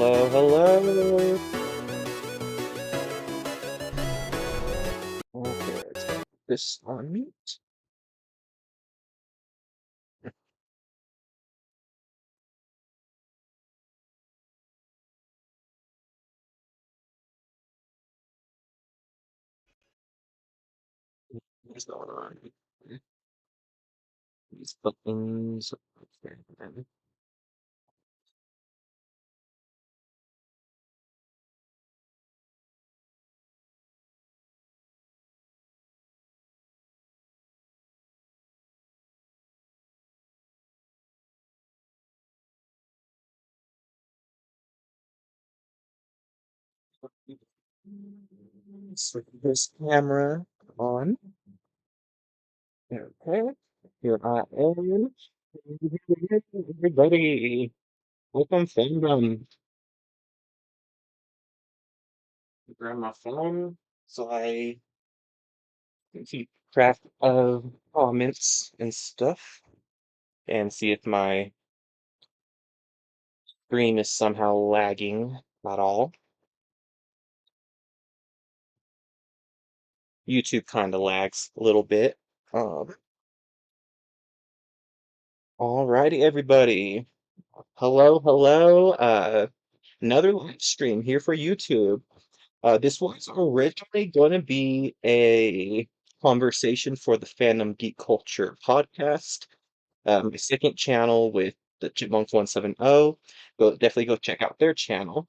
Hello, hello. Okay, let's put this on mute. What's going on? These buttons. Okay, then. Switch this camera on. Okay, here I am. Everybody, welcome Fandom. Grab my phone so I can keep track of comments and stuff and see if my stream is somehow lagging at all. YouTube kind of lags a little bit. Um, Alrighty, everybody. Hello, hello. Another live stream here for YouTube. This was originally going to be a conversation for the Fandom Geek Culture podcast, my second channel with the Chipmunks 170. Definitely go check out their channel.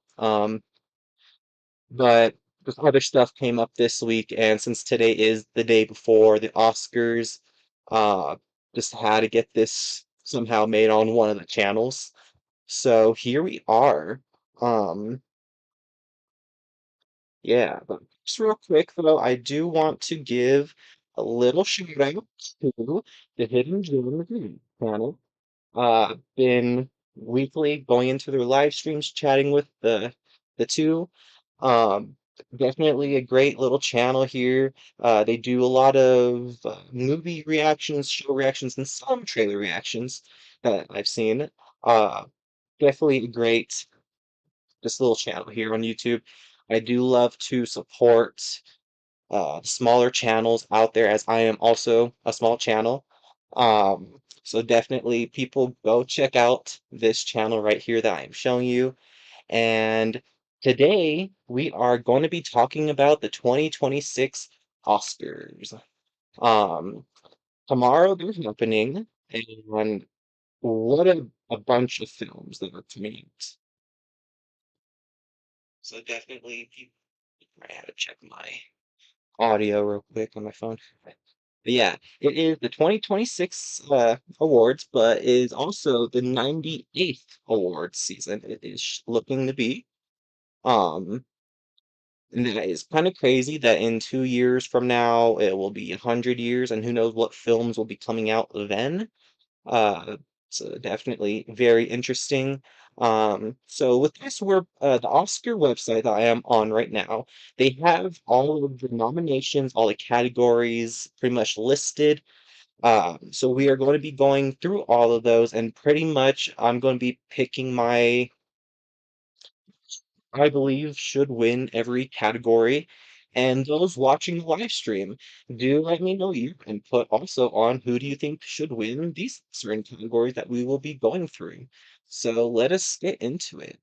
But just other stuff came up this week, and since today is the day before the Oscars, uh, just had to get this somehow made on one of the channels. So here we are. Um, yeah, but just real quick though, I do want to give a little shout out to the Hidden Gem channel. Been weekly going into their live streams, chatting with the two. Um, Definitely a great little channel here. They do a lot of movie reactions, show reactions, and some trailer reactions that I've seen. Uh, Definitely a great just little channel here on YouTube. I do love to support smaller channels out there as I am also a small channel. So definitely people go check out this channel right here that I am showing you. And today we are going to be talking about the 2026 Oscars. Um, Tomorrow they're happening, and what a bunch of films that are coming out. So definitely people, I had to check my audio real quick on my phone. But yeah, it is the 2026 awards, but it is also the 98th awards season. It is looking to be. Um, and that is kind of crazy that in 2 years from now it will be 100 years, and who knows what films will be coming out then. Uh, so definitely very interesting. So with this, we're the Oscar website that I am on right now. They have all of the nominations, all the categories pretty much listed. So we are going to be going through all of those, and pretty much I'm going to be picking I believe, should win every category. And those watching the live stream, do let me know your input also on who do you think should win these certain categories that we will be going through. So let us get into it.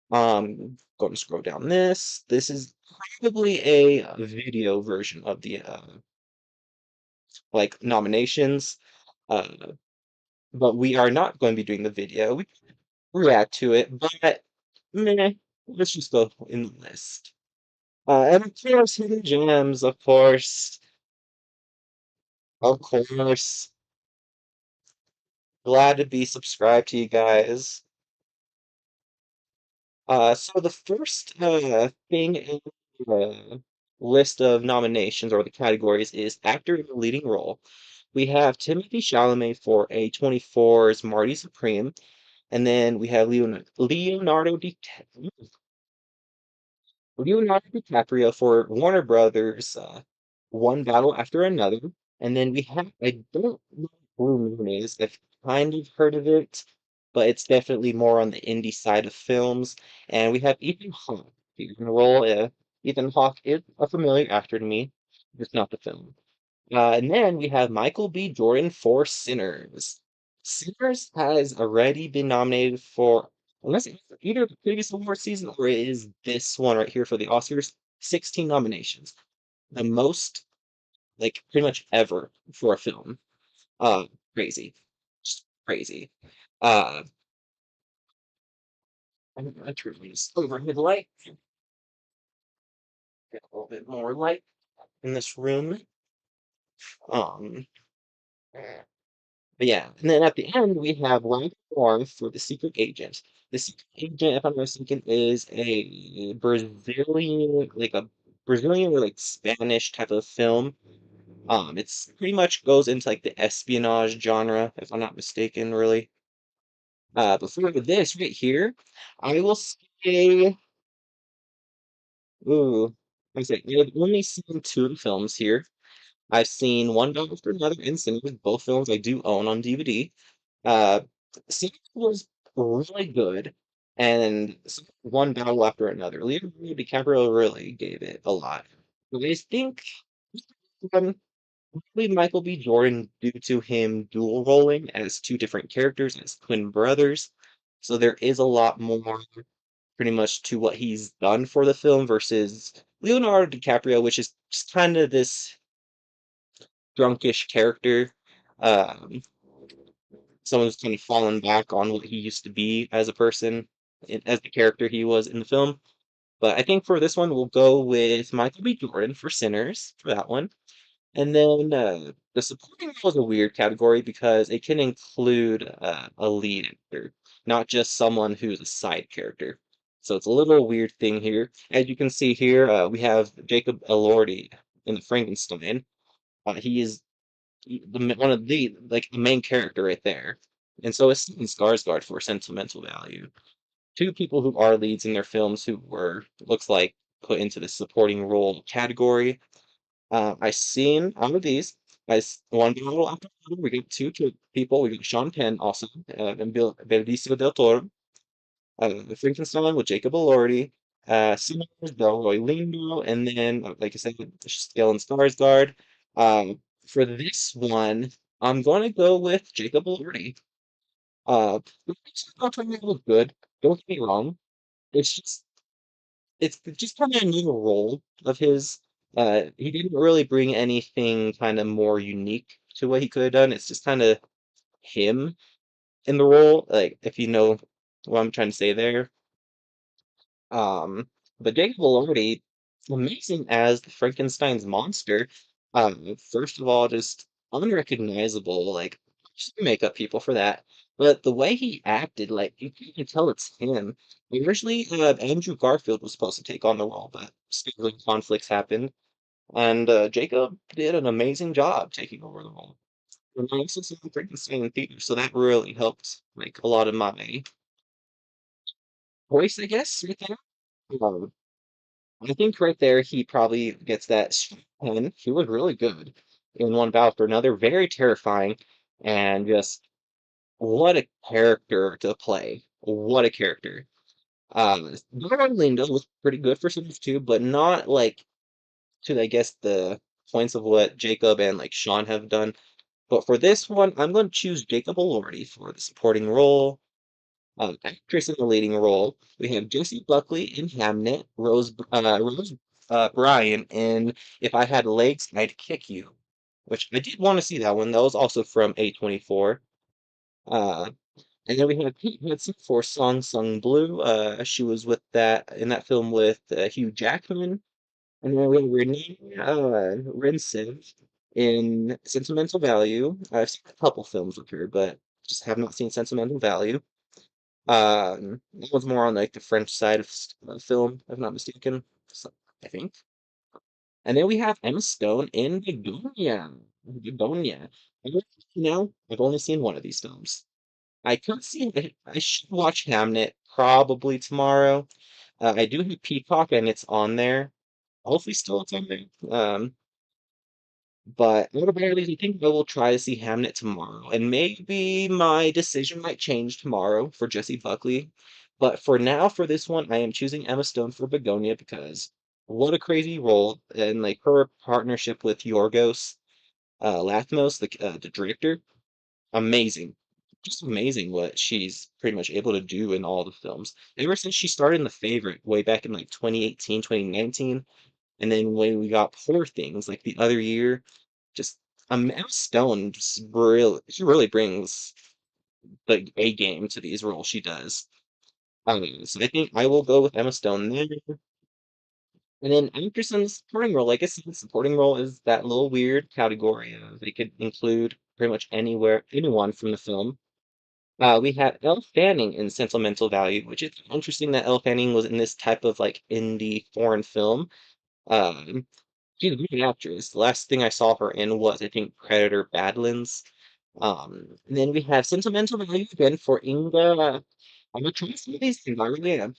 Going to scroll down this. This is probably a video version of the like nominations. Uh, but we are not going to be doing the video. We can react to it, but meh, let's just go in the list. And of course, hidden gems, of course, of course. Glad to be subscribed to you guys. So the first thing in the list of nominations or the categories is actor in the leading role. We have Timothy Chalamet for A24's Marty Supreme, and then we have Leonardo DiCaprio for Warner Brothers, One Battle After Another. And then we have, I don't know what Blue Moon is, I've kind of heard of it. but it's definitely more on the indie side of films. And we have Ethan Hawke. He's in the role. Ethan Hawke is a familiar actor to me, just not the film. And then we have Michael B. Jordan for Sinners. Sinners has already been nominated for, unless it's either the previous award season or it is this one right here for the Oscars, 16 nominations. The most, like, pretty much ever for a film. Uh, Crazy. Just crazy. Uh, I'm gonna turn this overhead light, get a little bit more light in this room. Um, But yeah, and then at the end we have Ryan Moore for the Secret Agent. The Secret Agent, if I'm not mistaken, is a Brazilian or like Spanish type of film. It's pretty much goes into like the espionage genre, if I'm not mistaken, really. But for this right here, I will say, ooh, I say I've only seen two of the films here. I've seen one dog after another in cinemas. Both films I do own on DVD. Uh, Secret was really good, and one battle after another. Leonardo DiCaprio really gave it a lot. But I think um, probably Michael B. Jordan due to him dual rolling as two different characters as twin brothers. So there is a lot more pretty much to what he's done for the film versus Leonardo DiCaprio, which is just kind of this drunkish character. Um, Someone's kind of fallen back on what he used to be as a person, as the character he was in the film. But I think for this one, we'll go with Michael B. Jordan for Sinners for that one. And then the supporting role is a weird category because it can include a lead actor, not just someone who's a side character. So it's a little weird thing here. As you can see here, we have Jacob Elordi in the Frankenstein. He is one of the main character right there. And so is Stellan Skarsgård for sentimental value. Two people who are leads in their films who were looks like put into the supporting role category. I seen out of these, one battle after another. We got two people. We got Sean Penn also, and Benicio del Toro. Frankenstein with Jacob Elordi. Sinners, Delroy Lindo, and then, like I said, Stellan Skarsgård. For this one, I'm going to go with Jacob Elordi. The reason I'm talking about was good. Don't get me wrong. It's just it's just kind of a new role of his. He didn't really bring anything kind of more unique to what he could have done. It's just kind of him in the role. Like if you know what I'm trying to say there. Um, but Jacob Elordi, amazing as the Frankenstein's monster. First of all, just unrecognizable. Like, just makeup people for that. But the way he acted, like, you can't tell it's him. Originally, Andrew Garfield was supposed to take on the role, but scheduling conflicts happened, and Jacob did an amazing job taking over the role. And I also saw Frankenstein in theaters, so that really helped, like, a lot of my voice, I guess, right there. Um, I think right there he probably gets that and he was really good in one bout for another, very terrifying, and just what a character to play. What a character. Don Lindo was pretty good for Sims 2, but not like to I guess the points of what Jacob and like Sean have done. But for this one, I'm going to choose Jacob Elordi for the supporting role. Actress in the leading role, we have Jessie Buckley in Hamnet, Rose Bryan in If I Had Legs, I'd Kick You, which I did want to see that one. That was also from A24. Uh, and then we have Kate Hudson for Song Sung Blue. She was with that in that film with Hugh Jackman. And then we have Renee Rensiv in Sentimental Value. I've seen a couple films with her, but just have not seen Sentimental Value. That was more on like the French side of film, if I'm not mistaken. So, I think. And then we have Emma Stone in Begonia. Begonia. I've only seen one of these films. I could see it. I should watch Hamnet probably tomorrow. I do have Peacock and it's on there. Hopefully, still it's on there. But out of all these, I think I will try to see Hamnet tomorrow, and maybe my decision might change tomorrow for Jessie Buckley. But for now, for this one, I am choosing Emma Stone for Begonia because what a crazy role, and like her partnership with Yorgos Lanthimos, the director, amazing, just amazing what she's pretty much able to do in all the films. Ever since she started in The Favorite way back in like 2018, 2019, and then when we got Poor Things like the other year, just Emma Stone just really she really brings the A game to these roles she does. So I think I will go with Emma Stone there. And then actress in the supporting role, I guess the supporting role is that little weird category of they could include pretty much anyone from the film. We have Elle Fanning in Sentimental Value, which is interesting that Elle Fanning was in this type of like indie foreign film. Um, she's a great actress. The last thing I saw her in was, I think, Predator Badlands. And then we have Sentimental Value again for Inga. I'm gonna try some of these things, I really am.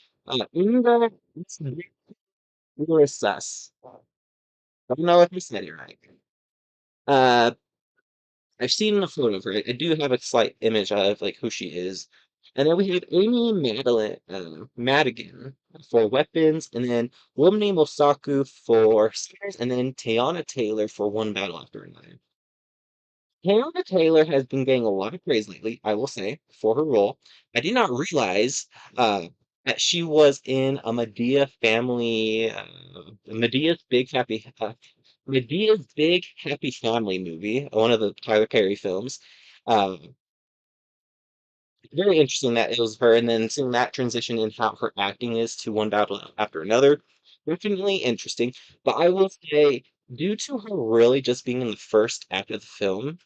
Inga Sus. I don't know if I said it right. Uh, I've seen a photo of her. I do have a slight image of like who she is. And then we have Amy Madigan for weapons, and then Womni Mosaku for spears, and then Teyana Taylor for One Battle After Another. Teyana Taylor has been getting a lot of praise lately, I will say, for her role. I did not realize that she was in a Medea's Big Happy Family movie, one of the Tyler Perry films. Uh, Very interesting that it was her, and then seeing that transition in how her acting is to One Battle After Another. Definitely interesting. But I will say, due to her really just being in the first act of the film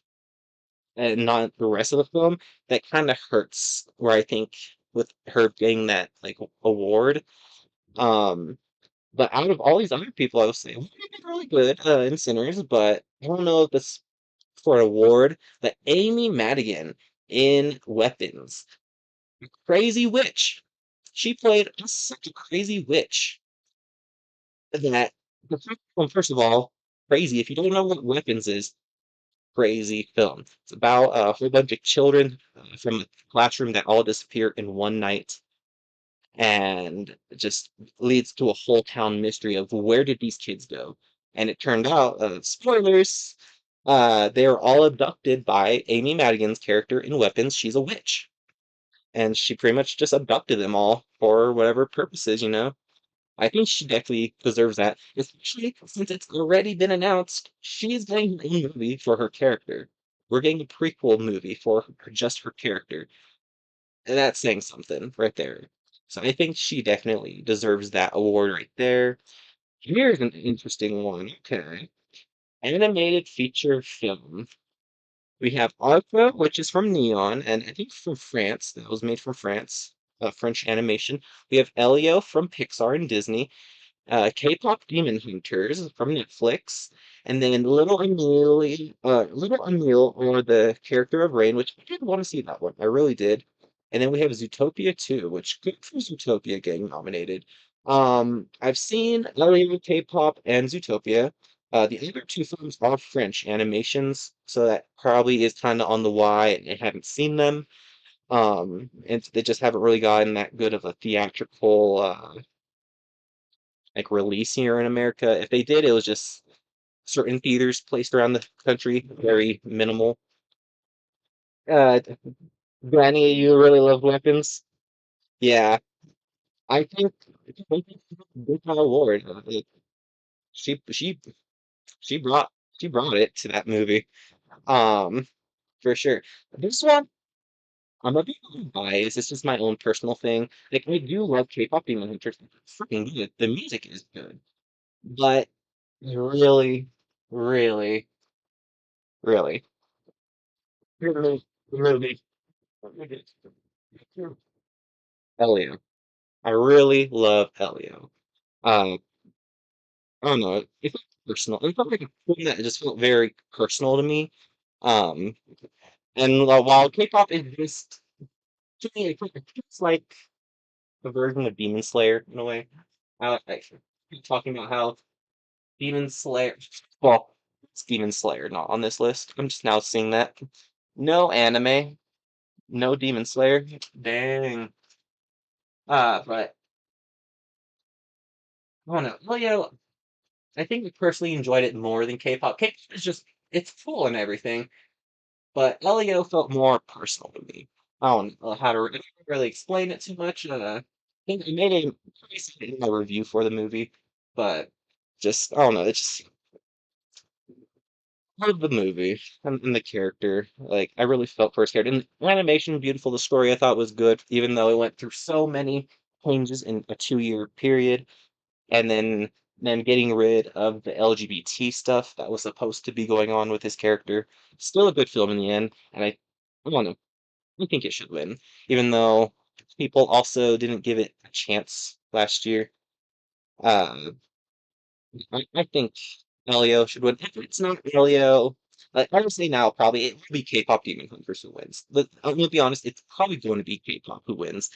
and not the rest of the film, that kind of hurts. Where I think with her getting that like award, um, but out of all these other people, I would say well, they did really good in Sinners, but I don't know if this for an award. But Amy Madigan in Weapons, crazy witch. She played such a crazy witch that well, first of all, crazy. If you don't know what Weapons is, crazy film. It's about a whole bunch of children from a classroom that all disappear in one night, and it just leads to a whole town mystery of where did these kids go? And it turned out, spoilers, they were all abducted by Amy Madigan's character in Weapons. She's a witch, and she pretty much just abducted them all for whatever purposes. I think she definitely deserves that, especially since it's already been announced she's getting a movie for her character. We're getting a prequel movie for just her character. And that's saying something right there. So I think she definitely deserves that award right there. Here's an interesting one. Okay. Animated feature film. We have Arca, which is from Neon, and I think from France. That was made from France, French animation. We have Elio from Pixar and Disney. K-pop Demon Hunters from Netflix, and then Little Emil, or the character of Rain, which I did want to see that one. I really did. And then we have Zootopia 2, which good for Zootopia getting nominated. I've seen Elio K-pop and Zootopia. The other two films are French animations, so that probably is kind of on the why I haven't seen them. And they just haven't really gotten that good of a theatrical like release here in America. If they did, it was just certain theaters placed around the country, very minimal. Uh, Granny, you really love weapons. Yeah, I think good kind of award. She she she brought she brought it to that movie. Um, for sure. This one, I'm a bit biased. It's just my own personal thing. Like I do love K-pop Demon Hunters. It's freaking good. The music is good, but really, really, really. Really, really, Elio. I really love Elio. Uh, I don't know. It felt personal. It felt like a film that just felt very personal to me. Um, and while K-pop is just to me, it's like a version of Demon Slayer in a way. I keep talking about how Demon Slayer. Well, it's Demon Slayer not on this list. I'm just now seeing that. No anime, no Demon Slayer. Dang. But I don't know. Well, yeah, I think I personally enjoyed it more than K-pop. K-pop is just it's cool and everything, but Elio felt more personal to me. I don't know how to really explain it too much. I think I made a in my review for the movie, but just I don't know. It's just part of the movie and the character. Like I really felt for his character. And the animation beautiful. The story I thought was good, even though it went through so many changes in a 2 year period. And then getting rid of the LGBT stuff that was supposed to be going on with his character. Still a good film in the end, and I don't know. I think it should win, even though people also didn't give it a chance last year. Uh, I think Elio should win. If it's not Elio, like I would say now, probably it will be K-pop Demon Hunters who wins. But I'm gonna be honest, it's probably going to be K-pop who wins.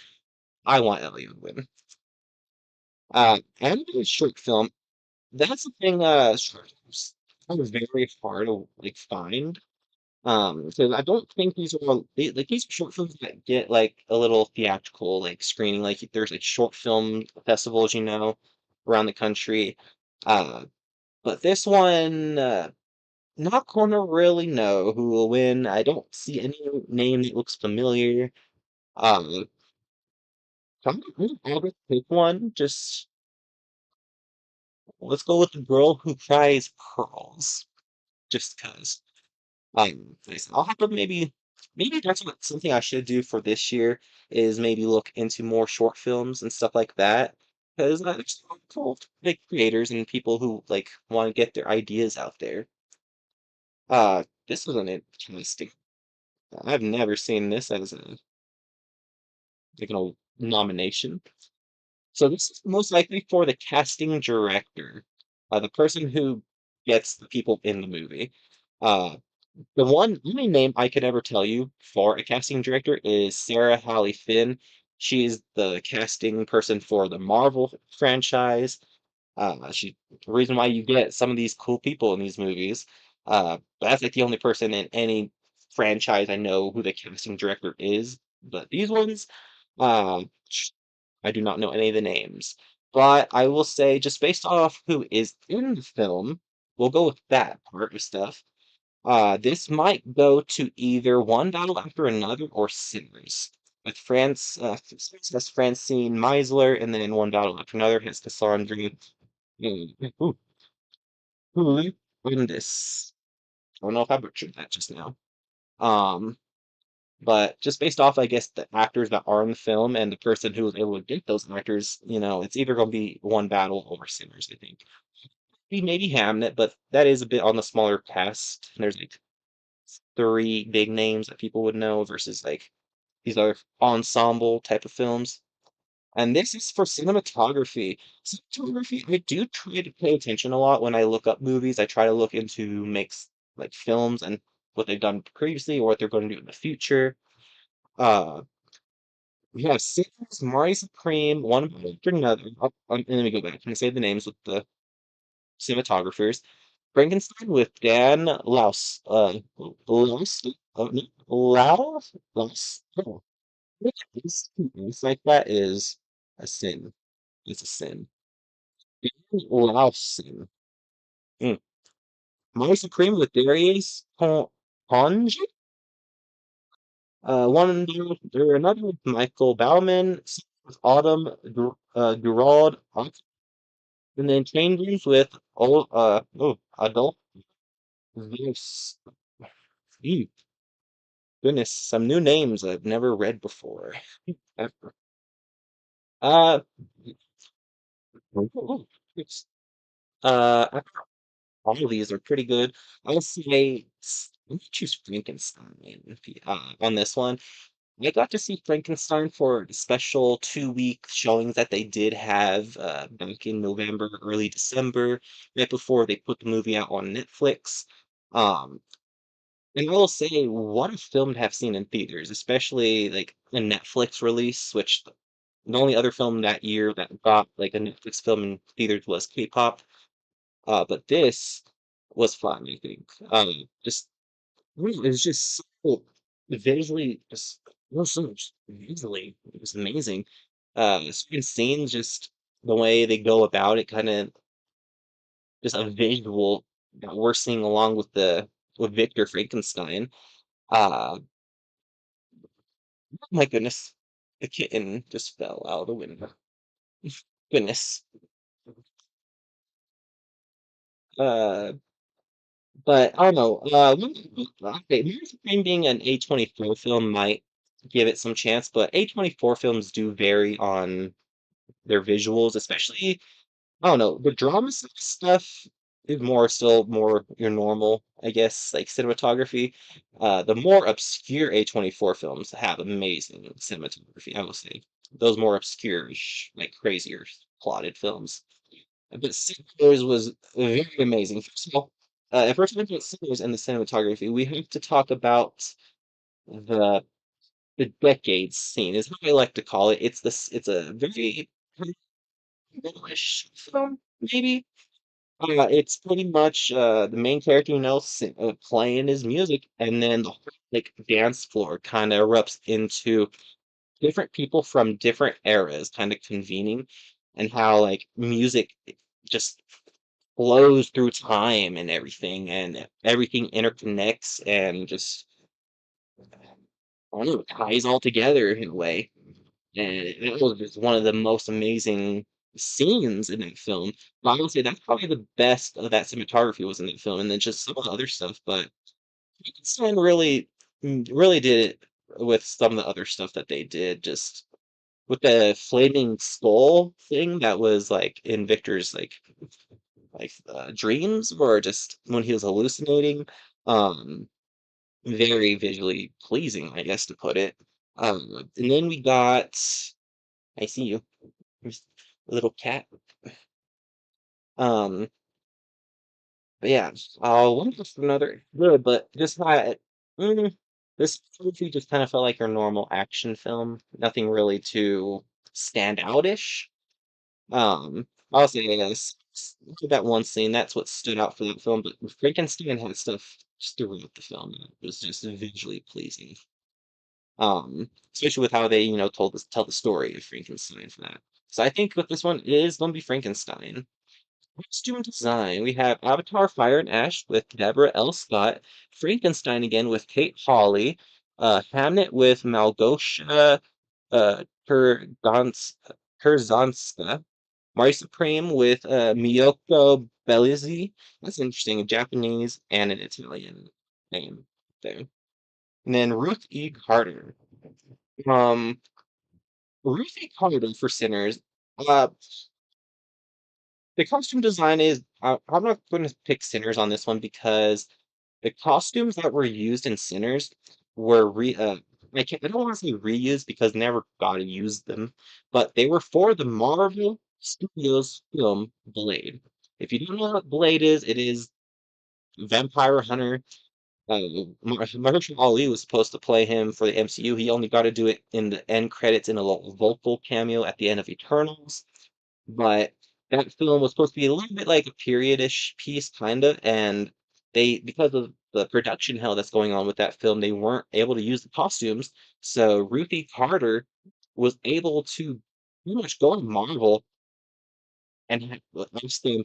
I want Elio to win. Animated short film. That's the thing, short films are very hard to like find. So I don't think these are like these are short films that get like a little theatrical like screening. Like there's like short film festivals, around the country. Uh, but this one, not gonna really know who will win. I don't see any name that looks familiar. Um, I'll just pick one. Just let's go with the girl who cries pearls. Just 'cause. Nice. I'll have to maybe that's something I should do for this year is maybe look into more short films and stuff like that. Because there's a lot of cool big creators and people who like want to get their ideas out there. This was an interesting. I've never seen this as a nomination. So this is most likely for the casting director, the person who gets the people in the movie. Uh, The one only name I could ever tell you for a casting director is Sarah Halley Finn. She's the casting person for the Marvel franchise. The reason why you get some of these cool people in these movies. That's like the only person in any franchise I know who the casting director is. But these ones, uh, I do not know any of the names. But I will say, just based off who is in the film, we'll go with that part of stuff. This might go to either One Battle After Another or Sinners. With Sinners has Francine Meisler, and then One Battle After Another has Cassandra ooh, Bundis. I don't know if I butchered that just now. Um, but just based off, I guess, the actors that are in the film and the person who was able to get those actors, it's either going to be One Battle or Sinners, I think. Maybe Hamnet, but that is a bit on the smaller cast. There's like three big names that people would know versus like these other ensemble type of films. And this is for cinematography. Cinematography, I do try to pay attention a lot when I look up movies. I try to look into makes like films and what they've done previously or what they're going to do in the future. Uh, we have Sinners, Mari Supreme, one after another. And let me go back. Can I say the names with the cinematographers? Frankenstein with Dan Laus. Laus? No, Laus? Laus? Oh, it's like that is a sin. It's a sin. Lausin. Mm. My Supreme with Darius Ponge. One there another with Michael Bauman, with Autumn Gerald, and then Changes with Adult this. Ew, goodness, some new names I've never read before. Ever. Uh, it's, uh, all of these are pretty good. I'll say let me choose Frankenstein on this one. I got to see Frankenstein for the special 2 week showings that they did have back in November, early December, right before they put the movie out on Netflix. Um, and I will say, what a film to have seen in theaters, especially like a Netflix release, which the only other film that year that got like a Netflix film in theaters was K-pop. But this. was fun, I think. Just it was just so visually just it was so visually it was amazing. Certain scenes, just the way they go about it, kind of just a visual that we're seeing along with the with Victor Frankenstein. Oh my goodness, the kitten just fell out the window. Goodness. Uh, but I don't know. Okay, Mary being an A24 film might give it some chance, but A24 films do vary on their visuals, especially I don't know, the drama stuff is more still more your normal, I guess, like cinematography. The more obscure A24 films have amazing cinematography, I will say. Those more obscure, like crazier plotted films. But Sinners was very amazing. First of all, if we're talking about Sinners and the cinematography, we have to talk about the the decades scene, is how I like to call it. It's a very middle-ish film, maybe. It's pretty much the main character, playing his music, and then the whole like dance floor kind of erupts into different people from different eras, kind of convening, and how like music just flows through time and everything interconnects and just I don't know, ties all together in a way. And it was just one of the most amazing scenes in that film. But I would say that's probably the best of that cinematography was in that film, and then just some of the other stuff. But Frankenstein really did it with some of the other stuff that they did, just with the flaming skull thing that was like in Victor's dreams, or just when he was hallucinating. Um, very visually pleasing, I guess to put it. And then we got I see you. There's a little cat. Um, but yeah, one just another good, but just not. Mm, this movie just kind of felt like your normal action film. Nothing really too stand out-ish. I'll say yes. That one scene, that's what stood out for that film. But Frankenstein had stuff just throughout the film that was just visually pleasing. Especially with how they, tell the story of Frankenstein for that. So I think with this one it is gonna be Frankenstein. Costume design. We have Avatar Fire and Ash with Deborah L. Scott, Frankenstein again with Kate Hawley, Hamnet with Malgosia Kurzanska, Mari Supreme with Miyoko Bellizzi. That's interesting, a Japanese and an Italian name there. And then Ruth E. Carter. Um, Ruth E. Carter for Sinners. Uh, the costume design is, I'm not going to pick Sinners on this one because the costumes that were used in Sinners were I don't want to say reused because never got to use them, but they were for the Marvel Studios film Blade. If you don't know what Blade is, it is Vampire Hunter. Mahershala Ali was supposed to play him for the MCU. He only got to do it in the end credits in a little vocal cameo at the end of Eternals. But that film was supposed to be a little bit like a period-ish piece, kind of, and because of the production hell that's going on with that film, they weren't able to use the costumes. So Ruthie Carter was able to pretty much go to Marvel and ask them,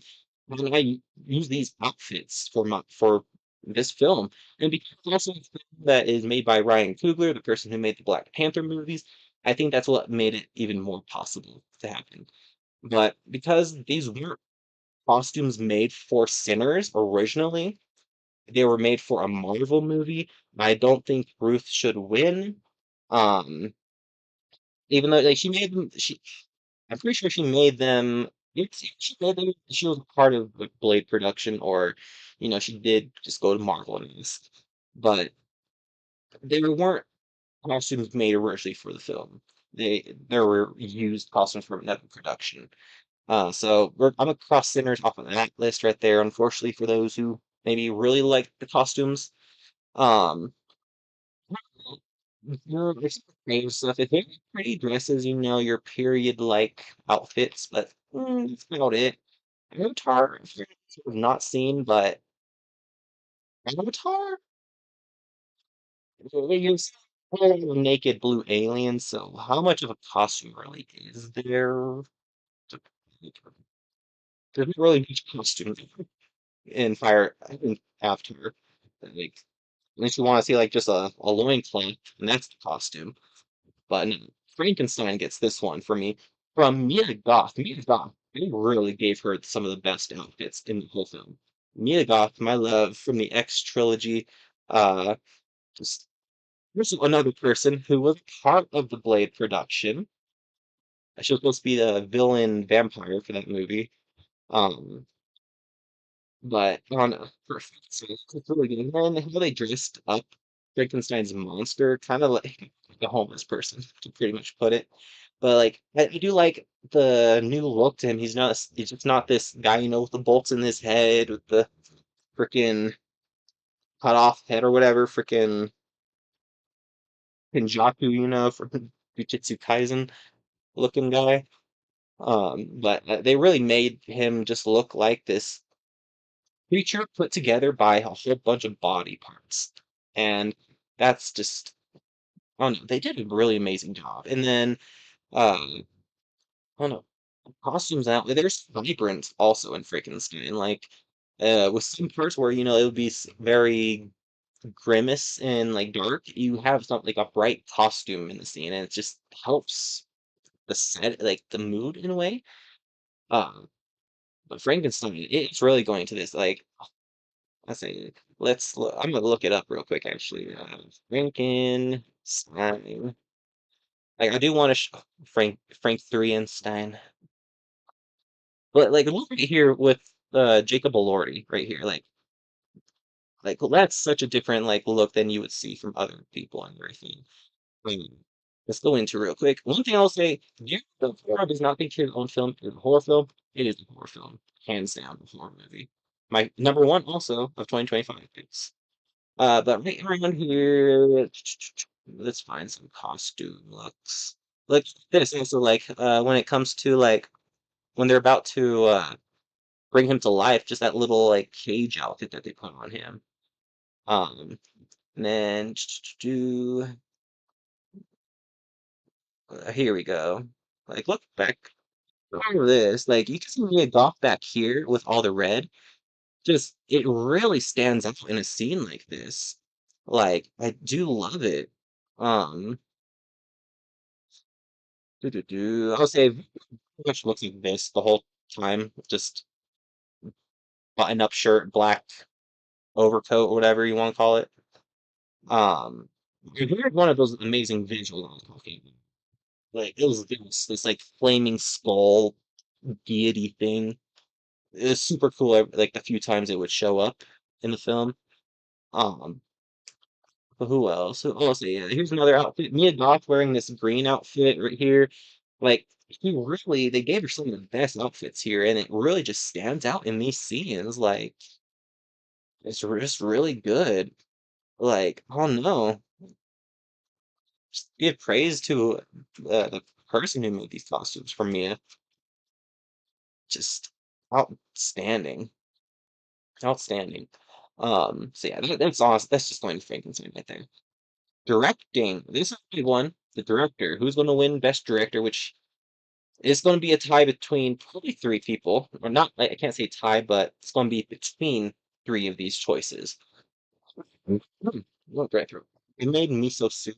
"Can I use these outfits for this film?" And because it's also a film that is made by Ryan Coogler, the person who made the Black Panther movies, I think that's what made it even more possible to happen. But because these weren't costumes made for Sinners originally, they were made for a Marvel movie. I don't think Ruth should win. Um, even though like she made them, I'm pretty sure she made them. She made them. She was a part of the Blade production, or she did just go to Marvel and this. But they weren't costumes made originally for the film. There were used costumes from another production. So I'm gonna cross Sinners off of that list right there. Unfortunately, for those who maybe really like the costumes, um, there's some creative stuff. If they're pretty dresses, your period like outfits, but that's about it. Avatar, I've not seen, but Avatar? They use whole naked blue aliens, so how much of a costume really is there? There's not really much costume in Fire in Avatar. Like, unless you want to see like just a loincloth, and that's the costume. But no, Frankenstein gets this one for me from Mia Goth. Mia Goth, they really gave her some of the best outfits in the whole film. Mia Goth, my love from the X trilogy. Uh, just Here's another person who was part of the Blade production. She was supposed to be the villain vampire for that movie. Um, but on so it's really good. And then how they dressed up Frankenstein's monster, kind of like a homeless person, to pretty much put it. But like, I do like the new look to him. He's just not this guy, with the bolts in his head, with the freaking cut off head or whatever, freaking Pinjaku, from Jujutsu Kaisen looking guy. But they really made him just look like this creature put together by a whole bunch of body parts. And that's just, I don't know, they did a really amazing job. And then, I don't know, costumes out, there's vibrant also in Frankenstein. Like, with some parts where, it would be very grimace and like dark, you have something like a bright costume in the scene, and it just helps the set, like the mood in a way. Um, but Frankenstein, it's really going to this like I say, I'm gonna look it up real quick, actually. Frankenstein. Like, I do want to Frank Three Einstein, but like, look right here with Jacob Elordi right here. Like that's such a different like look than you would see from other people and everything. Um, let's go into real quick. One thing I'll say, the horror does not think his own film is a horror film. It is a horror film, hands down, a horror movie. My number one also of 2025 is. But right around here, let's find some costume looks. Like this also like when it comes to like when they're about to bring him to life, just that little like cage outfit that they put on him. Um, and then do here we go. Like look back over this. Like you can see me a golf back here with all the red. Just it really stands out in a scene like this. Like I do love it. Um. I'll say pretty much looks like this the whole time. Just button up shirt, black overcoat, or whatever you want to call it. Um, and here's one of those amazing visuals I was talking about. Like it was this like flaming skull deity thing. It was super cool. Like the few times it would show up in the film. Um, but who else? Who else? Yeah, here's another outfit. Mia Goth wearing this green outfit right here. Like they gave her some of the best outfits here, and it really just stands out in these scenes. Like just really good. Like oh no, just give praise to the person who made these costumes for Mia. Just outstanding, outstanding. So yeah, that's awesome. That's just going to Frankenstein right there. Directing. This is a big one. The director. Who's going to win Best Director? Which is going to be a tie between probably three people. Or not, I can't say tie, but it's going to be between three of these choices. Look right through. It made miso soup,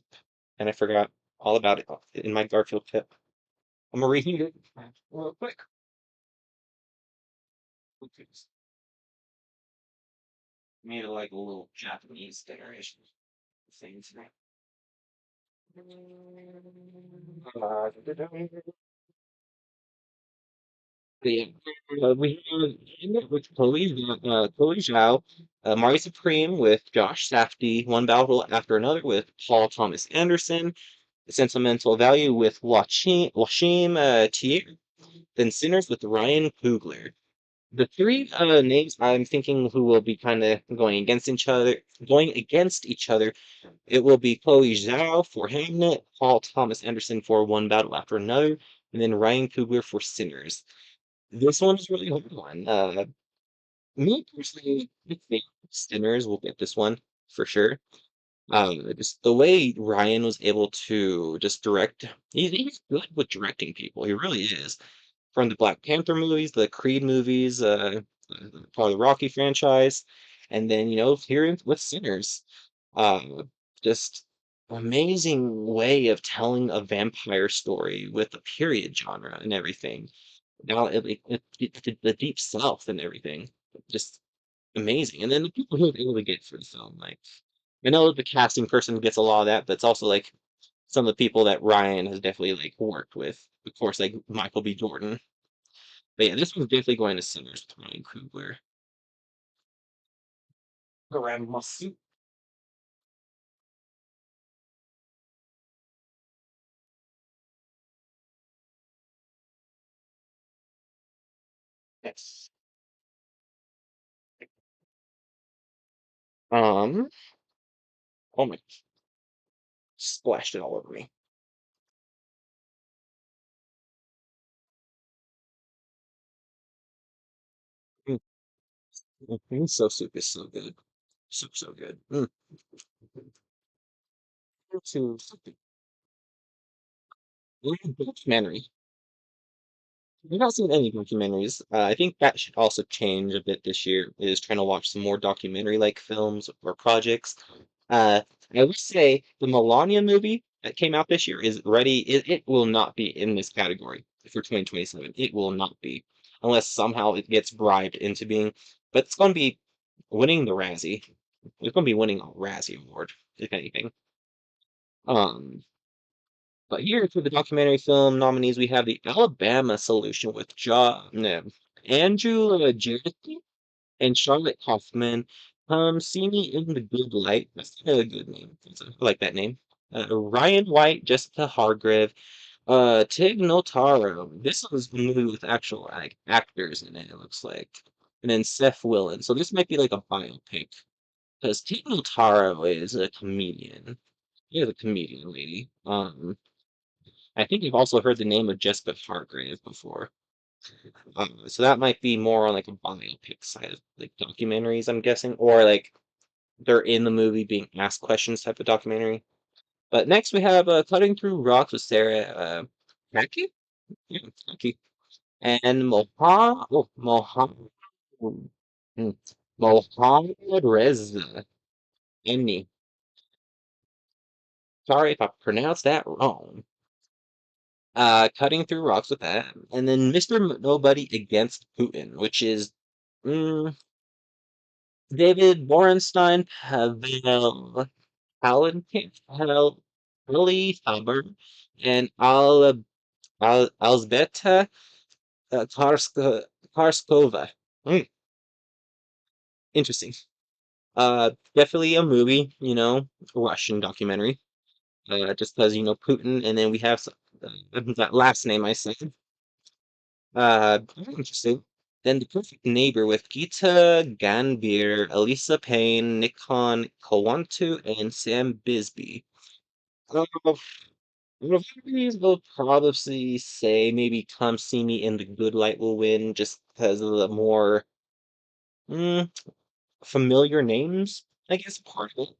and I forgot all about it in my Garfield tip. I'm gonna reheat it real quick. Okay. Made it like a little Japanese decoration thing tonight. Yeah. We have Emmett with Chloe Zhao, Mario Supreme with Josh Safdie, One Battle After Another with Paul Thomas Anderson, Sentimental Value with Washim Tier, then Sinners with Ryan Coogler. The three names I'm thinking who will be kind of going against each other. It will be Chloe Zhao for Hamnet, Paul Thomas Anderson for One Battle After Another, and then Ryan Coogler for Sinners. This one's really hard one. Me personally, I think Sinners will get this one for sure. Just the way Ryan was able to just direct, he's good with directing people. He really is. From the Black Panther movies, the Creed movies, part of the Rocky franchise, and then here with Sinners, uh, just amazing way of telling a vampire story with a period genre and everything. Now the deep south and everything, just amazing. And then the people who were able to get for the film, like I know the casting person gets a lot of that, but it's also like some of the people that Ryan has definitely like worked with. Of course, like Michael B. Jordan. But yeah, this one's definitely going to Sinners with Ryan Coogler. Around my suit. Yes. Um. Oh my! Splashed it all over me. Mm, So soup is so good. So good. To documentary. I've not seen any documentaries. I think that should also change a bit this year, is trying to watch some more documentary-like films or projects. Uh, I would say the Melania movie that came out this year is ready. It will not be in this category for 2027. It will not be, unless somehow it gets bribed into being. But it's going to be winning the Razzie. It's going to be winning a Razzie Award, if anything. Um, but here for the documentary film nominees, we have the Alabama Solution with no, Andrew Jarrett and Charlotte Kaufman. See me in the good light. That's a good name. I like that name. Ryan White, Jessica Hargrave, Tig Notaro. This was a movie with actual like actors in it. It looks like, and then Seth Willen. So this might be like a biopic because Tig Notaro is a comedian. She's a comedian lady. I think you've also heard the name of Jessica Hargrave before. So that might be more on like a biopic side of like documentaries, I'm guessing, or like they're in the movie being asked questions type of documentary. But next we have Cutting Through Rocks with Sarah Phantaki? Yeah, Phantaki. And hmm, Mohammad Reza. Emni. Sorry if I pronounced that wrong. Cutting Through Rocks with that. And then Mr. Nobody Against Putin, which is mm, David Borenstein, Pavel Lily Faber, and Alzbeta Karskova. Mm, interesting. Definitely a movie, Russian documentary. Just because, Putin, and then we have that last name I said. Very interesting. Then The Perfect Neighbor with Gita Ganbir, Elisa Payne, Nikon Kawantu, and Sam Bisbee. Uh, Reviews will probably say maybe Come See Me in the Good Light will win just because of the more mm, familiar names, I guess, part of it.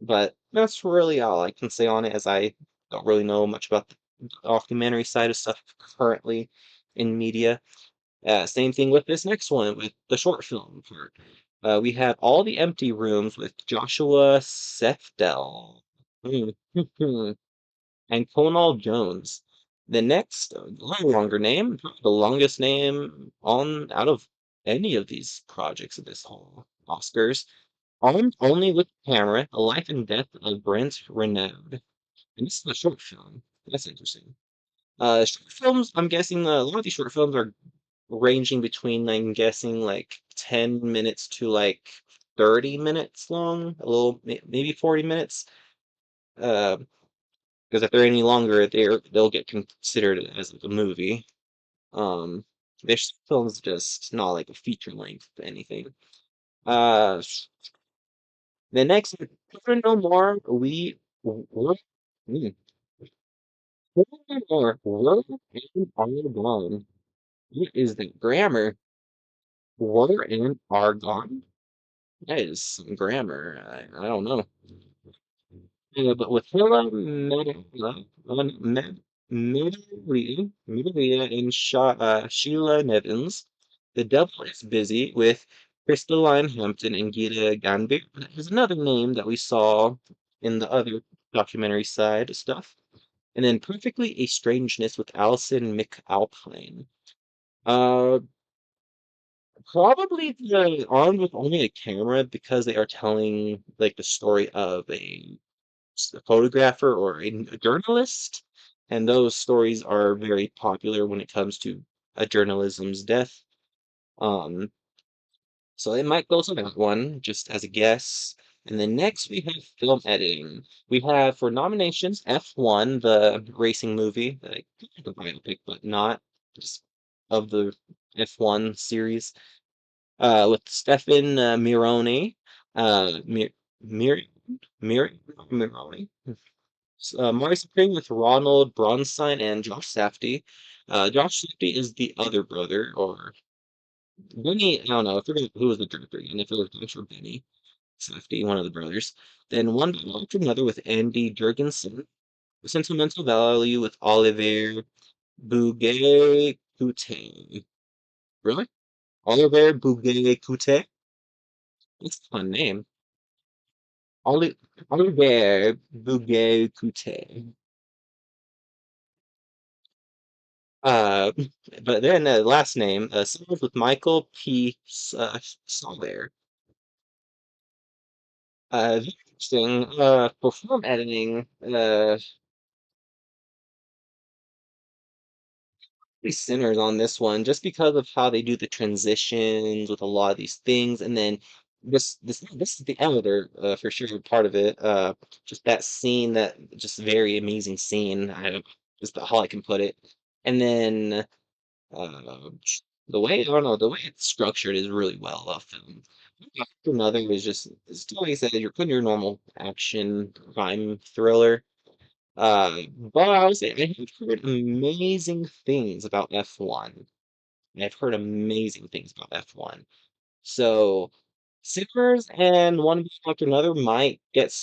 But that's really all I can say on it, as I don't really know much about the documentary side of stuff currently in media. Same thing with this next one, with the short film part. We have All the Empty Rooms with Joshua Sefdell. And Conal Jones. The next, little longer name, probably the longest name on out of any of these projects of this whole Oscars. Armed Only with Camera, A Life and Death of Brent Renaud. And this is a short film. That's interesting. Short films, I'm guessing a lot of these short films are ranging between, I'm guessing, like 10 minutes to like 30 minutes long, a little, maybe 40 minutes. Uh, because if they're any longer, they'll get considered as a movie. Um, this film's just not like a feature length anything. Uh, the next, Children No More, we're, mm, Children No More, we're in all gone. What is the grammar? were and are gone. That is some grammar. I don't know. But with Hilla Medalia and Sheila Nevins, the devil is busy with Crystalline Hampton and Gita Gandhi. There's another name that we saw in the other documentary side stuff. And then Perfectly a Strangeness with Alison McAlpine. Uh, Probably the armed with only a camera because they are telling like the story of a photographer or a journalist, and those stories are very popular when it comes to a journalism's death. Um, so it might go to that one just as a guess. And then next we have film editing. We have for nominations F1, the racing movie, like the biopic, but not just of the F1 series, with Stefan Mironi, Mir Mir Mir Mironi, Mari Supreme with Ronald Bronstein and Josh Safdie. Josh Safdie is the other brother, or Benny. I don't know. I forget who was the director, and if it was Josh or Benny Safdie, one of the brothers. Then one after another with Andy Jurgensen. Sentimental Value with Oliver Bouguet-Coutet. Really? Oliver Bouguet-Coutet? That's a fun name. Oli Oliver Bouguet-Coutet. Uh, but then last name, starts with Michael P. Soler. Very interesting. For film editing, pretty sinners on this one, just because of how they do the transitions with a lot of these things, and then this is the editor for sure part of it. Just that scene, that just very amazing scene. I don't, is how I can put it. And then Uh, the way, I don't know, the way it's structured is really well filmed. Another is just, it's like I said, you're putting your normal action crime thriller. But I would say I have heard amazing things about F1. I've heard amazing things about F1. So Sinners and One After Another might get,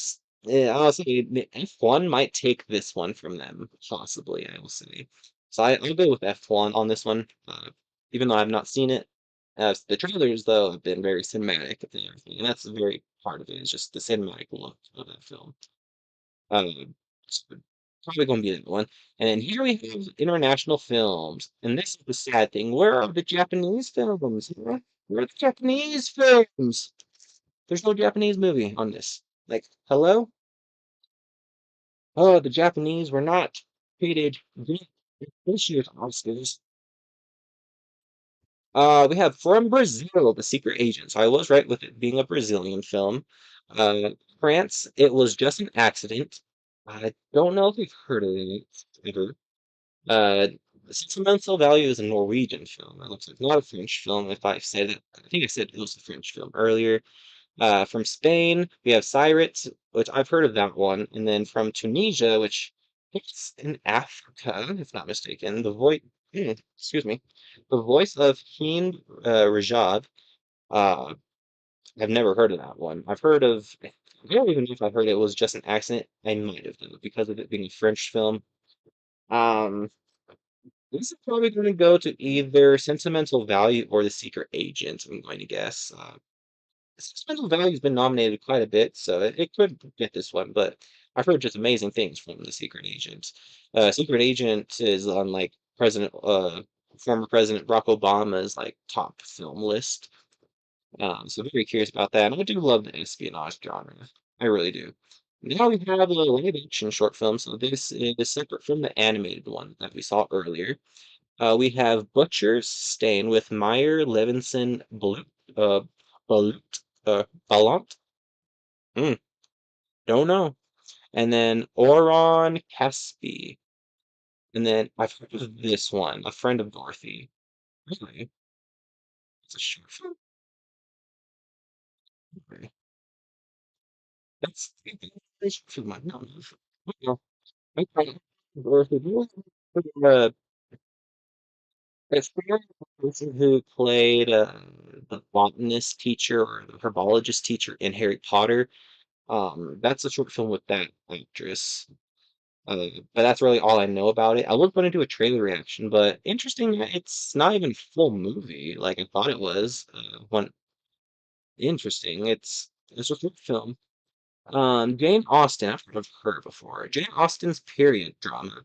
honestly, F1 might take this one from them, possibly, I will say. So I'll go with F1 on this one, even though I've not seen it. The trailers, though, have been very cinematic and everything, and that's a very part of it, is just the cinematic look of that film. So probably going to be that one. And then here we have international films, and this is the sad thing. Where are the Japanese films? Where are the Japanese films? There's no Japanese movie on this. Like, hello? Oh, the Japanese were not treated good this year's Oscars. We have From Brazil, The Secret Agent. So I was right with it being a Brazilian film. Uh, France, It Was Just an Accident. I don't know if you've heard of it ever. Uh, Sentimental Value is a Norwegian film. It looks like not a French film. If I said it, I think I said it was a French film earlier. From Spain, we have Cyrus, which I've heard of that one. And then from Tunisia, which I think it's in Africa, if not mistaken, excuse me, the voice of Hind Rajab. Uh, I've never heard of that one. I don't even know if I heard it was just an accident. I might have though, because of it being a French film. Um, this is probably going to go to either Sentimental Value or The Secret Agent, I'm going to guess. Sentimental Value's been nominated quite a bit, so it could get this one, but I've heard just amazing things from The Secret Agent. Secret Agent is on like former President Barack Obama's like top film list. So very curious about that. And I do love the espionage genre. I really do. Now we have a live action short film, so this is separate from the animated one that we saw earlier. We have Butcher's Stain with Meyer Levinson uh, Balut, Ballant? Mm, don't know. And then Oron Caspi. And then I've heard of this one, A Friend of Dorothy. Really? It's a short film? Okay. That's a short film. I don't know. Well, okay. Dorothy, It's the person who played the botanist teacher or the herbologist teacher in Harry Potter. That's a short film with that actress. But that's really all I know about it. I was going to do a trailer reaction, but interesting, that it's not even a full movie like I thought it was. One interesting. It's a short film. Jane Austen, I've heard of her before. Jane Austen's period drama.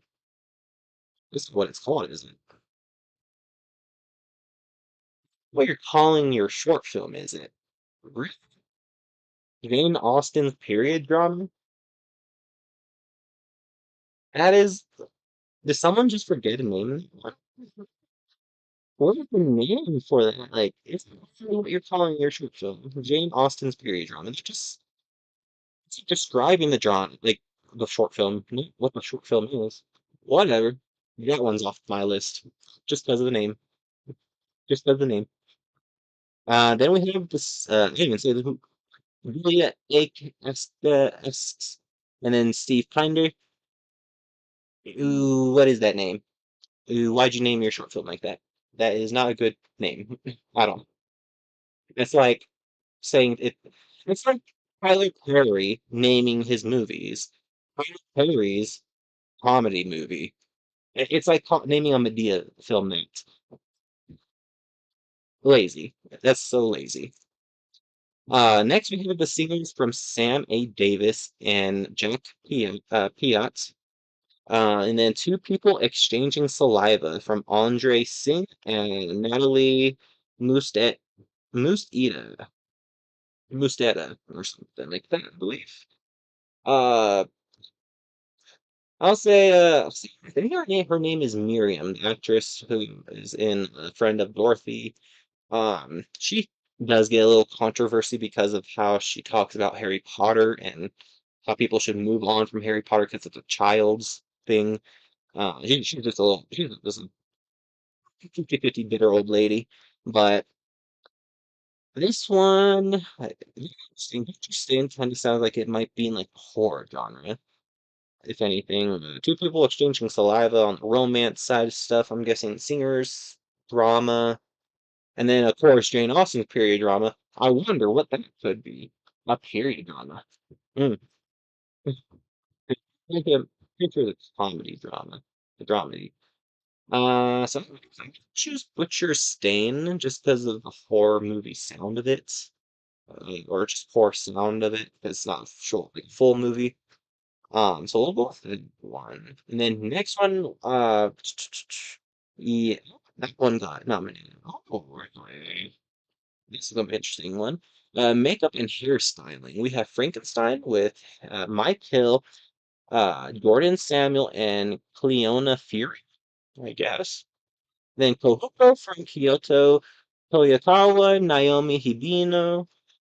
This is what it's called, isn't it? What you're calling your short film, is it? Really? Jane Austen's period drama? That is, did someone just forget a name? What is the name for that? Like, it's not what you're calling your short film. Jane Austen's period drama. It's describing the drama, like the short film, not what the short film is. Whatever. That one's off my list. Just because of the name. Just because of the name. Then we have this, I didn't even say this, Julia S. And then Steve Pinder. Ooh, what is that name? Ooh, why'd you name your short film like that? That is not a good name at all. It's like saying it. It's like Tyler Perry naming his movies. Tyler Perry's comedy movie. It's like naming a Medea film that lazy. That's so lazy. Next we have the singers from Sam A. Davis and Jack Piat. And then two people exchanging saliva from Andre Singh and Natalie Mustet Musteda Musteda or something like that, I believe. Uh, I think her name is Miriam, the actress who is in A Friend of Dorothy. She does get a little controversy because of how she talks about Harry Potter and how people should move on from Harry Potter because it's a child's thing. She's just a 50-50 bitter old lady. But this one, interesting, kind of sounds like it might be in like the horror genre, if anything. Two people exchanging saliva on the romance side of stuff. I'm guessing singers, drama, and then of course Jane Austen's period drama. I wonder what that could be. A period drama. Mm. Think of picture the comedy drama. The dramedy. So I choose Butcher Stain just because of the horror movie sound of it, or just poor sound of it. 'Cause it's not a like full movie. So we'll go with the one, and then next one, yeah, that one got nominated. Oh, really? This is gonna be an interesting one. Makeup and hairstyling. We have Frankenstein with Mike Hill, Jordan Samuel, and Cleona Fury, I guess. Then Kohuko from Kyoto, Toyokawa, Naomi Hibino,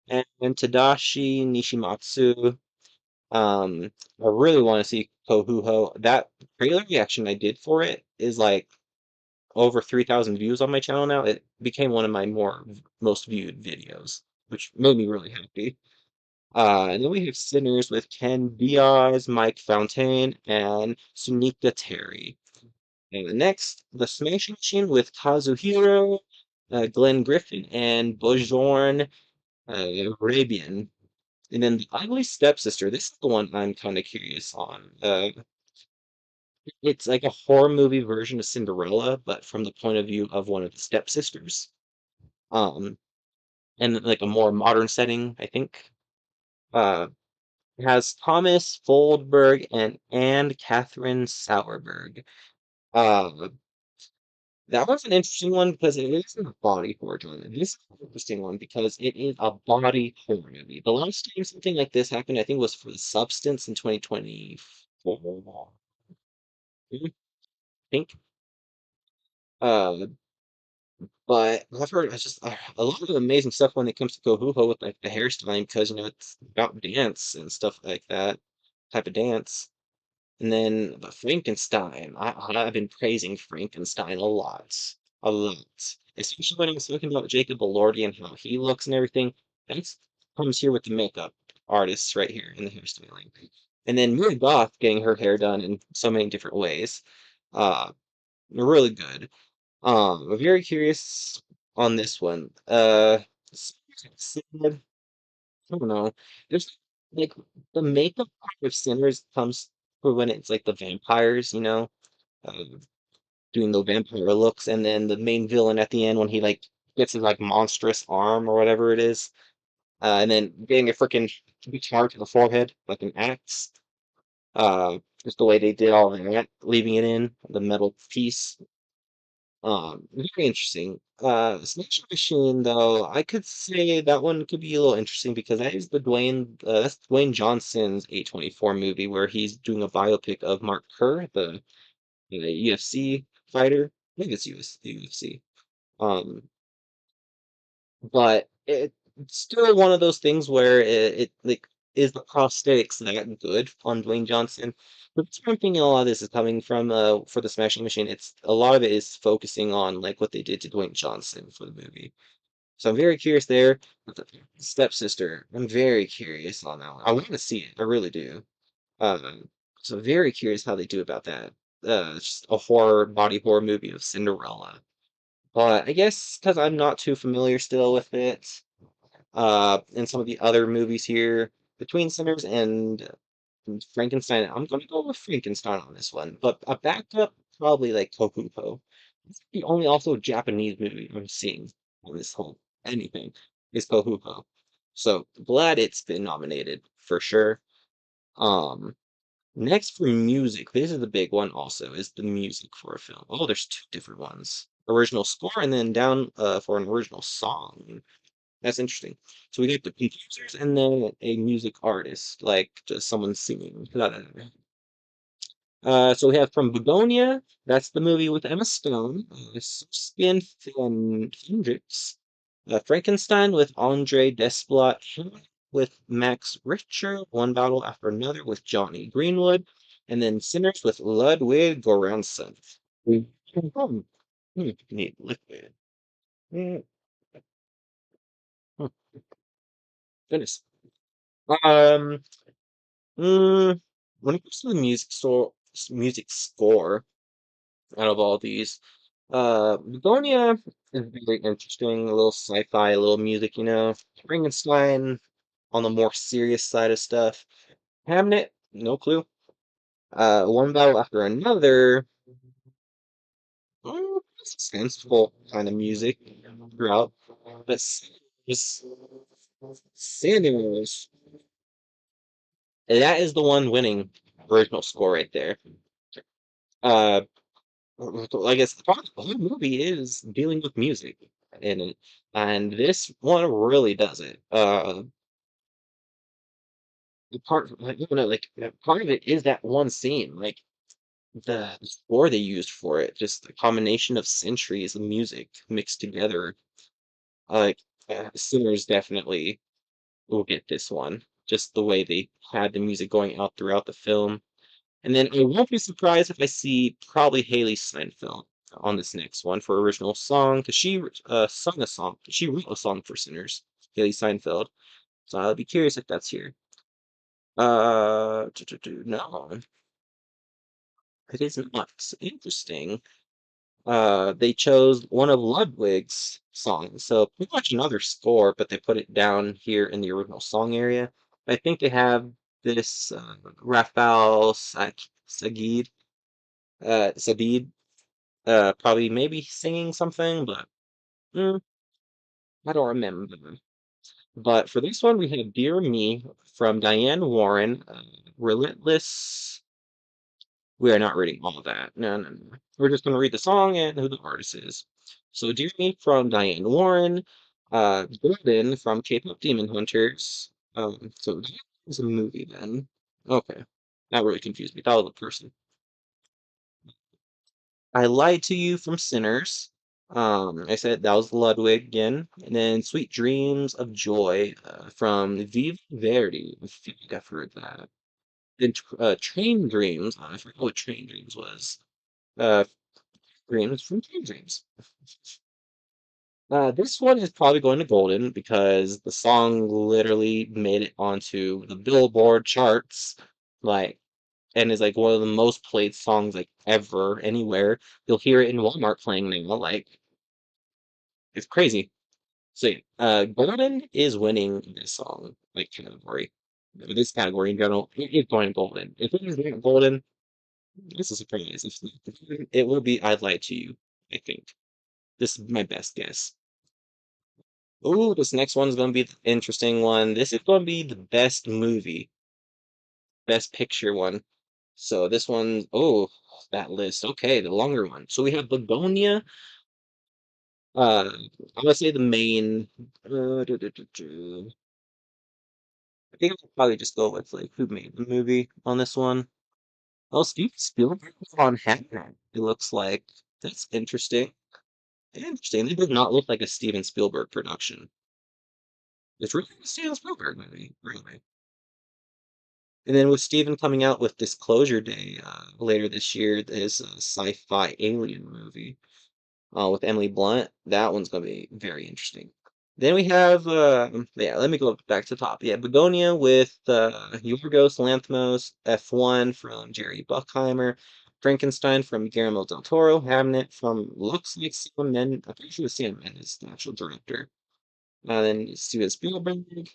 and Tadashi Nishimatsu. I really want to see Kohuho. That trailer reaction I did for it is like over 3,000 views on my channel now. It became one of my most viewed videos, which made me really happy. And then we have Sinners with Ken Diaz, Mike Fontaine, and Sunika Terry. And next, The Smashing Machine with Kazuhiro, Glenn Griffin, and Bojorn Arabian. And then The Ugly Stepsister. This is the one I'm kind of curious on. It's like a horror movie version of Cinderella, but from the point of view of one of the stepsisters. Um, and like a more modern setting, I think. Uh, it has Thomas Foldberg and Anne Catherine Sauerberg. Uh, that was an interesting one because it isn't a body horror genre. This is an interesting one because it is a body horror movie. The last time something like this happened, I think, was for The Substance in 2024. I think. Uh, but I've heard it's just a lot of amazing stuff when it comes to Kohuho with like the hairstyling because it's about dance and stuff like that type of dance. And then but Frankenstein, I've been praising Frankenstein a lot. Especially when I was talking about Jacob Elordi and how he looks and everything. That comes here with the makeup artists right here in the hairstyling. And then Mia Goth getting her hair done in so many different ways. Uh, really good. I'm very curious on this one. Sad, I don't know. There's like the makeup part of Sinners comes for when it's like the vampires, uh, doing the vampire looks, and then the main villain at the end when he like gets his like monstrous arm or whatever it is, and then getting a freaking guitar to the forehead like an axe. Just the way they did all that, leaving it in the metal piece. Very interesting. Smash Machine, though, I could say that one could be a little interesting because that's Dwayne Johnson's A24 movie where he's doing a biopic of Mark Kerr, the UFC fighter. I think it's UFC. Um, but it's still one of those things where it like is the prosthetics that good on Dwayne Johnson. But that's where I'm thinking a lot of this is coming from for the Smashing Machine. It's a lot of it is focusing on like what they did to Dwayne Johnson for the movie. So I'm very curious there. With the stepsister, I'm very curious on that one. I want to see it. I really do. Um, so very curious how they do about that. It's just a body horror movie of Cinderella. But I guess because I'm not too familiar still with it, and some of the other movies here between Sinners and Frankenstein. I'm gonna go with Frankenstein on this one, but a backup probably like Kokupo. It's the only also Japanese movie I'm seeing on this whole anything is Kokupo. So glad it's been nominated for sure. Um, Next for music, this is the big one also, is the music for a film. Oh, there's two different ones. Original score and then down for an original song. That's interesting. So we get the composers and then a music artist, like just someone singing. So we have from Begonia, that's the movie with Emma Stone, Skin Hendricks, Frankenstein with Andre Desplat, Hamlet with Max Richter, One Battle After Another with Johnny Greenwood, and then Sinners with Ludwig Göransson. Hmm. Neat, Liquid. Hmm, hmm, Goodness. Um, when it comes to the music score, out of all these, Begonia is very interesting, a little sci-fi, a little music, Frankenstein on the more serious side of stuff. Hamnet, no clue. One battle after another, sensible kind of music throughout, but just Sanders, that is the one winning original score right there. Uh, I guess part of the whole movie is dealing with music in it, and this one really does it. The part like part of it is that one scene, like the score they used for it, just a combination of centuries of music mixed together. Like Sinners definitely will get this one, just the way they had the music going out throughout the film. And then I won't be surprised if I see probably Haley Steinfeld on this next one for original song, because she sung a song. She wrote a song for Sinners, Haley Steinfeld. So I'll be curious if that's here. No, it is not. Interesting. They chose one of Ludwig's songs, so pretty much another score, but they put it down here in the original song area. I think they have this Rafal Sagid, Sabid, probably maybe singing something, but mm, I don't remember. But for this one, we have Dear Me from Diane Warren, Relentless. We are not reading all of that. No, no, no. We're just going to read the song and who the artist is. So, Dear Me from Diane Warren, Golden from K-pop Demon Hunters. So that is a movie then. Okay, that really confused me. That was a person. I Lied to You from Sinners. I said that was Ludwig again. And then Sweet Dreams of Joy from Viva Verdi. I think I've heard that. Then Train Dreams. I forgot what Train Dreams was. Uh, Dreams from Train Dreams. This one is probably going to Golden because the song literally made it onto the Billboard charts like and is like one of the most played songs like ever anywhere. You'll hear it in Walmart playing now. Like it's crazy. So yeah, Golden is winning this song like category. This category in general, it's going Golden. If it is not Golden, this is a surprise. If it's not, it will be I'd Lie to You, I think. This is my best guess. Ooh, this next one's gonna be the interesting one. This is gonna be the best movie, best picture one. So this one, oh, that list. Okay, the longer one. So we have Begonia. I'm gonna say the main. I think I'll probably just go with like who made the movie on this one. Oh, Steven Spielberg was on Hackman. It looks like that's interesting. Interesting. They did not look like a Steven Spielberg production. It's really a Steven Spielberg movie, really. And then with Steven coming out with Disclosure Day later this year, his sci-fi alien movie with Emily Blunt, that one's going to be very interesting. Then we have, yeah, let me go back to the top. Yeah, Begonia with Yorgos Lanthimos, F1 from Jerry Bruckheimer, Frankenstein from Guillermo del Toro, Hamnet from looks like Sam Mendes. I'm pretty sure Sam Mendes, the actual director. Then Steven Spielberg,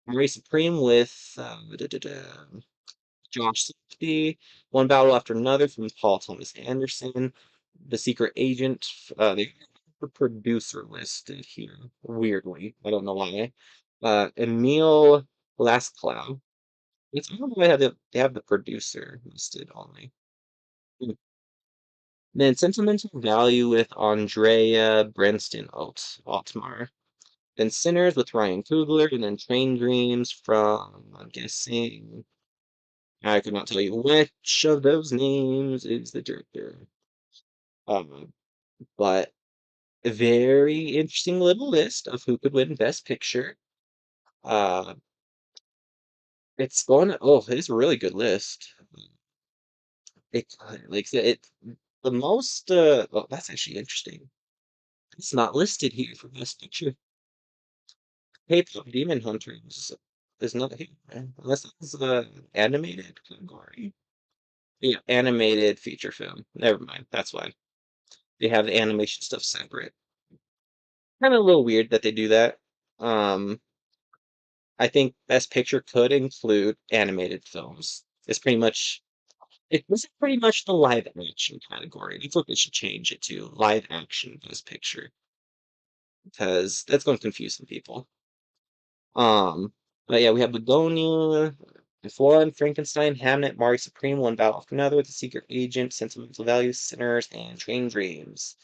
Marie Supreme with Josh Safety, One Battle After Another from Paul Thomas Anderson, The Secret Agent. They have the producer listed here, weirdly. I don't know why. Emil Lasclau. It's I don't know why they have the producer listed only. Hmm. Then Sentimental Value with Andrea Brenston Altmar. Then Sinners with Ryan Coogler, and then Train Dreams from, I'm guessing, I could not tell you which of those names is the director. Um, but a very interesting little list of who could win Best Picture. Uh, it's going to, oh, it's a really good list. It, like I said, it, the most, oh, that's actually interesting. It's not listed here for Best Picture. K-pop Demon Hunters is not here, unless it's animated category. Yeah, animated feature film. Never mind. That's why they have the animation stuff separate. Kind of a little weird that they do that. Um, I think Best Picture could include animated films. This is pretty much the live action category. That's what they should change it to. Live action Best Picture. Because that's going to confuse some people. Um, but yeah, we have Begonia, F1, Frankenstein, Hamnet, Mari Supreme, One Battle After Another, The Secret Agent, Sentimental Values, Sinners, and Train Dreams.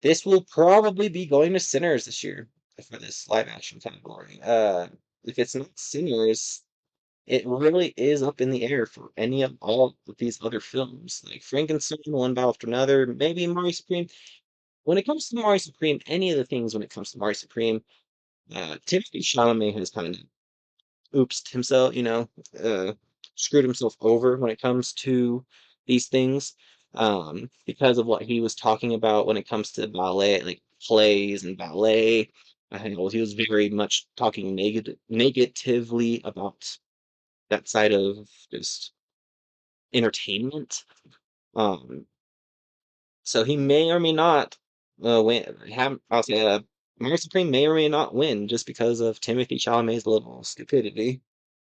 This will probably be going to Sinners this year for this live action category. If it's not Sinners, it really is up in the air for any of all of these other films, like Frankenstein, One Battle After Another, maybe Mari Supreme. When it comes to Mari Supreme, any of the things when it comes to Mari Supreme, Timothy Chalamet has kind of oopsed himself, screwed himself over when it comes to these things, because of what he was talking about when it comes to ballet, like plays and ballet. I think he was very much talking negatively about that side of just entertainment. Um, so he may or may not win. I'll say, Mary Supreme may or may not win just because of Timothy Chalamet's little stupidity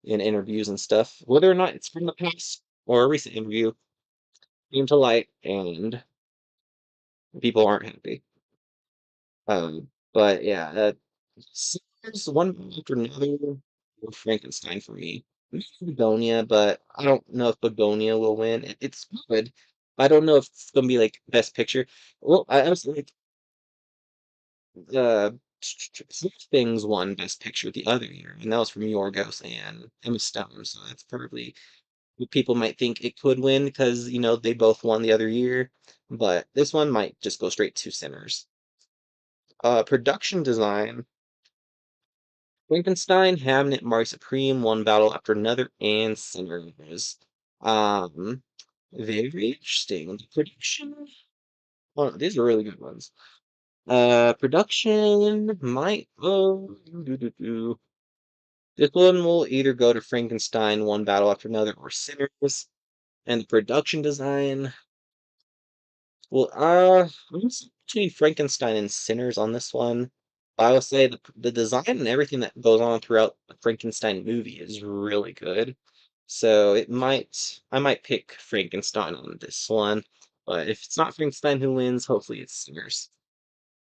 in interviews and stuff. Whether or not it's from the past or a recent interview came to light, and people aren't happy. But yeah, there's one after another with Frankenstein for me. Maybe Begonia, but I don't know if Begonia will win. It's good. I don't know if it's gonna be like best picture. Well, I was like, uh, Things won best picture the other year, and that was from Yorgos and Emma Stone. So that's probably what people might think it could win because they both won the other year. But this one might just go straight to Sinners. Production design. Frankenstein, Hamnet, Mari Supreme, One Battle After Another, and Sinners. Um, Very interesting. The production, oh, these are really good ones. Production might go. This one will either go to Frankenstein, One Battle After Another, or Sinners. And the production design, well, I'm between Frankenstein and Sinners on this one. I would say the design and everything that goes on throughout the Frankenstein movie is really good. So I might pick Frankenstein on this one. But if it's not Frankenstein who wins, hopefully it's Sinners.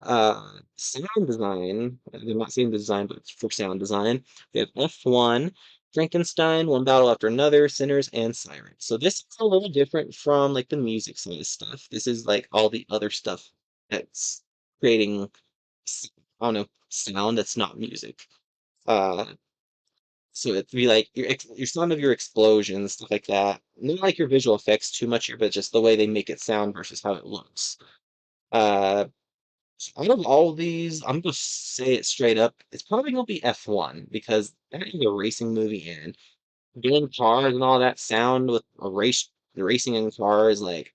Sound design, I'm not saying the design, but for sound design, we have F1, Frankenstein, One Battle After Another, Sinners, and Siren. So this is a little different from like the music side of stuff. This is like all the other stuff that's creating, I don't know, sound that's not music. Uh, so it'd be like your sound of your explosions, stuff like that. Not like your visual effects too much here, but just the way they make it sound versus how it looks. Uh, Out of all of these, I'm gonna say it straight up. It's probably gonna be F1 because that is a racing movie and doing cars and all that sound with a racing in cars, like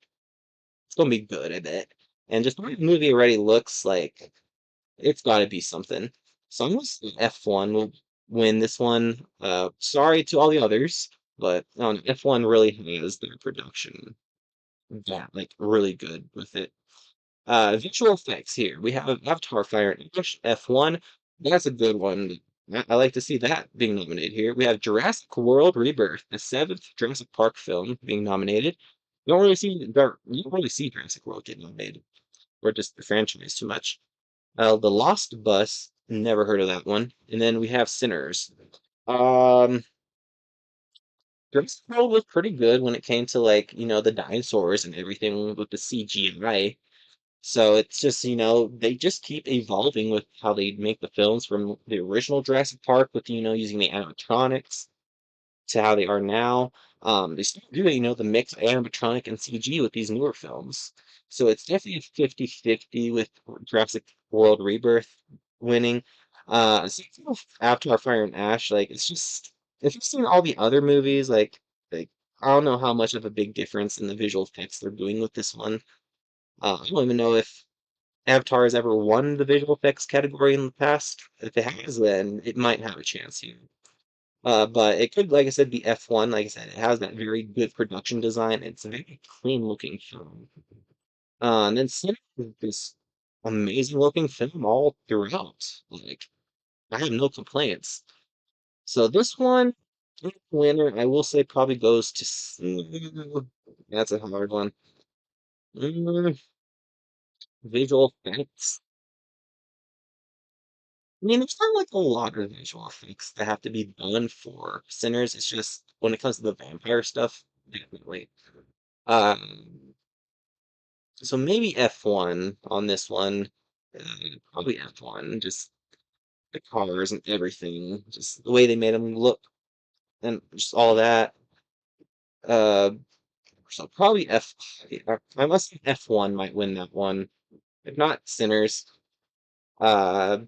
it's gonna be good, I bet. And just the way the movie already looks like it's gotta be something. So I'm gonna say F1 will win this one. Sorry to all the others, but F1 really has their production that like really good with it. Visual effects here. We have Avatar Fire and Ash F1. That's a good one. I like to see that being nominated here. We have Jurassic World Rebirth, the seventh Jurassic Park film being nominated. You don't really see Jurassic World get nominated, or just the franchise too much. The Lost Bus, never heard of that one. And then we have Sinners. Um, Jurassic World was pretty good when it came to like, the dinosaurs and everything with the CGI. So it's just, they just keep evolving with how they make the films from the original Jurassic Park with, using the animatronics to how they are now. They still do, the mix of animatronic and CG with these newer films. So it's definitely a 50-50 with Jurassic World Rebirth winning. Avatar Fire and Ash, like, it's just, if you've seen all the other movies, like, I don't know how much of a big difference in the visual effects they're doing with this one. I don't even know if Avatar has ever won the visual effects category in the past. If it has, then it might have a chance here. But it could, like I said, be F1. Like I said, it has that very good production design. It's a very clean looking film. And then Sinners is this amazing looking film all throughout. Like, I have no complaints. So this one, winner, I will say probably goes to. That's a hard one. Mm, Visual effects. I mean, there's not like a lot of visual effects that have to be done for Sinners. It's just when it comes to the vampire stuff, definitely. Um, so maybe F1 on this one. Probably F1. Just the cars and everything, just the way they made them look, and just all that. Uh, so probably I must think F1 might win that one. If not Sinners. Uh,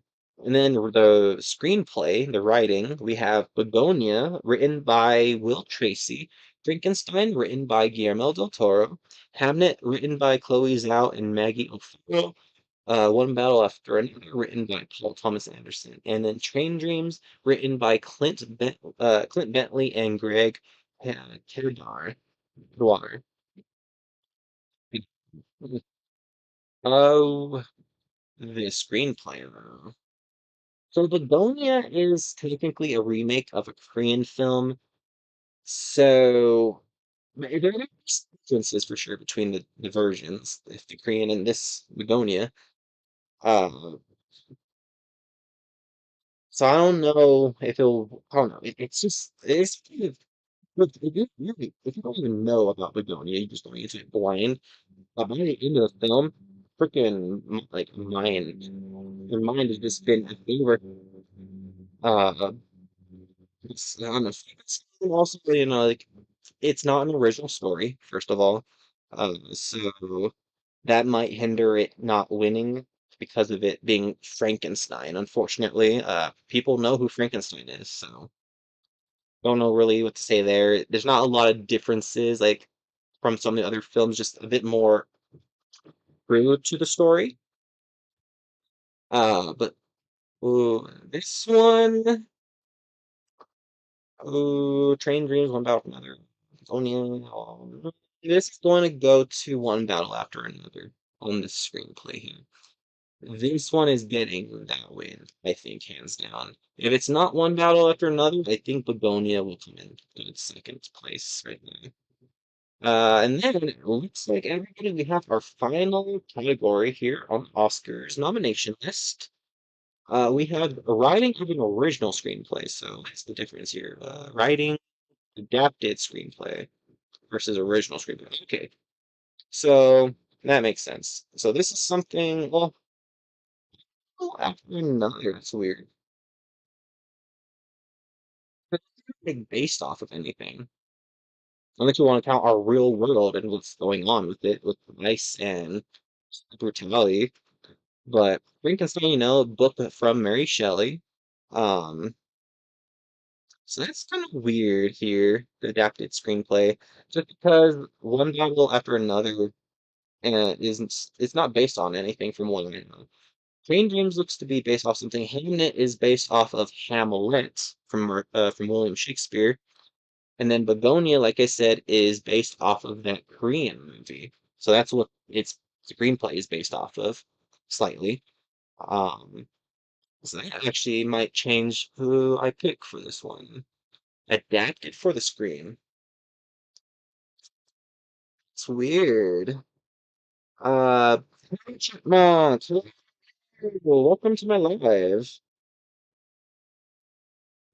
and then the screenplay, the writing, we have Begonia, written by Will Tracy, Frankenstein, written by Guillermo del Toro, Hamnet, written by Chloe Zhao and Maggie O'Farrell, One Battle After Another, written by Paul Thomas Anderson, and then Train Dreams, written by Clint Bentley and Greg Kedar. Kedar. Oh, the screenplay, though. So Begonia is technically a remake of a Korean film. So there are differences for sure between the versions, if the Korean and this Begonia. Uh, so I don't know if it'll. I don't know. It's just it's kind of look, if you don't even know about Begonia, you just going into it blind. By the end of the film, freaking like mind, your mind has just been a favorite. Uh, It's on a and also, like it's not an original story, first of all. So that might hinder it not winning because of it being Frankenstein. Unfortunately, people know who Frankenstein is, so don't know really what to say there. There's not a lot of differences, like from some of the other films, just a bit more true to the story. But this one, Train Dreams, One Battle for Another. This is going to go to one battle after another on the screenplay here. This one is getting that win, I think, hands down. If it's not one battle after another, I think Begonia will come in second place right now. And then it looks like everybody, we have our final category here on Oscars nomination list. We have writing of an original screenplay. So what's the difference here? Writing adapted screenplay versus original screenplay. Okay, so that makes sense. So this is something, well, after another, that's weird. But it's not like based off of anything. Unless you want to count our real world and what's going on with it, with vice and brutality. But Frankenstein, book from Mary Shelley. Um, so that's kind of weird here, the adapted screenplay, just because one novel after another isn't it's not based on anything from what I know. Plain James looks to be based off something. Hamnet is based off of Hamlet from William Shakespeare, and then Begonia, like I said, is based off of that Korean movie. So that's what its screenplay is based off of, slightly. Um, so that actually might change who I pick for this one. Adapted for the screen. It's weird. Hey, Chipmunk, welcome to my live.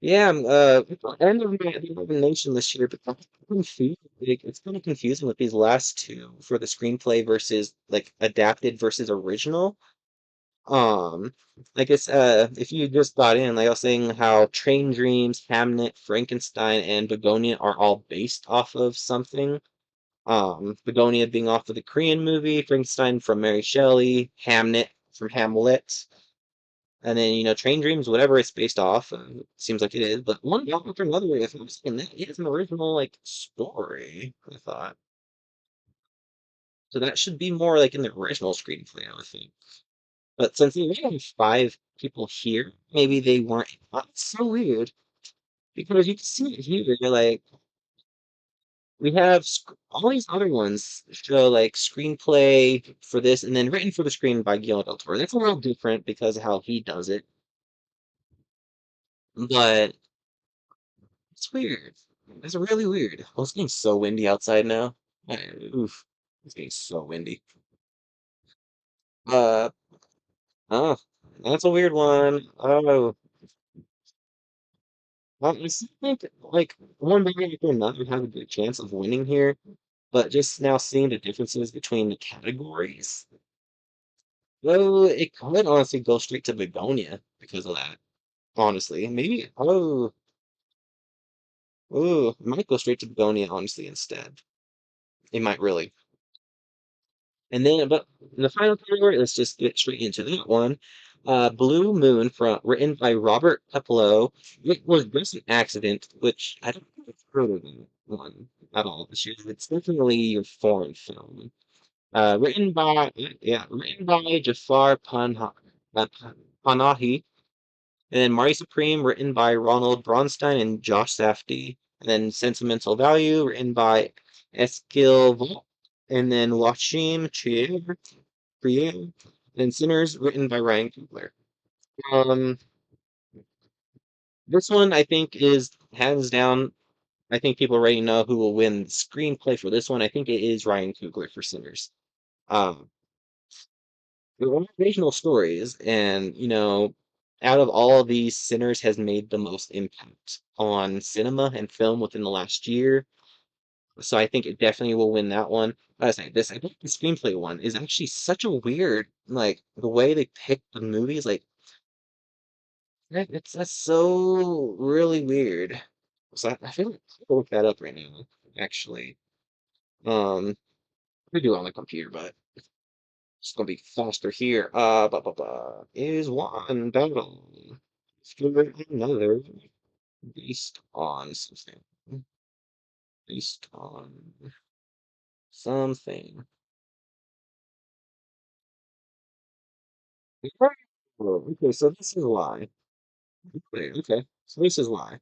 Yeah, at the end of the elimination this year, but I'm confused. Like, it's kind of confusing with these last two for the screenplay versus like adapted versus original. Um, I guess if you just got in, like I was saying, how Train Dreams, Hamnet, Frankenstein, and Begonia are all based off of something. Begonia being off of the Korean movie, Frankenstein from Mary Shelley, Hamnet from Hamlet. And then, Train Dreams, whatever it's based off, seems like it is. But one after another, if I'm saying that is an original, like, story, I thought. So that should be more like in the original screenplay, I would think. But since we have five people here, maybe they weren't. That's so weird. Because you can see it here, like, we have all these other ones show, like, screenplay for this, and then written for the screen by Guillermo del Toro. That's a little different because of how he does it. But it's weird. It's really weird. Well, it's getting so windy outside now. Oof. It's getting so windy. Uh, oh, that's a weird one. Oh, I still think like one band after another have a good chance of winning here, but just now seeing the differences between the categories, well, it could honestly go straight to Begonia because of that. Honestly, maybe. It might go straight to Begonia honestly instead. It might really. And then, but the final category, let's just get straight into that one. Blue Moon, written by Robert Peplow. It was just an accident, which I don't think I've heard of that one at all this year. It's definitely a foreign film. Written by Jafar Panahi. And then Marty Supreme, written by Ronald Bronstein and Josh Safdie. And then Sentimental Value, written by Eskil Vogt. And then Washim Trier. And then Sinners, written by Ryan Coogler. Um, this one I think is hands down. I think people already know who will win the screenplay for this one. I think it is Ryan Coogler for Sinners. Um, they're all original stories, and out of all of these, Sinners has made the most impact on cinema and film within the last year. So I think it definitely will win that one. I was saying this, I think the screenplay one is actually such a weird, like the way they pick the movies, like that's so really weird. So I feel like I'll look that up right now, actually. We do it on the computer, but it's gonna be faster here. Is one battle for another based on something. Based on something. Oh, okay, so this is why. Okay, so this is why.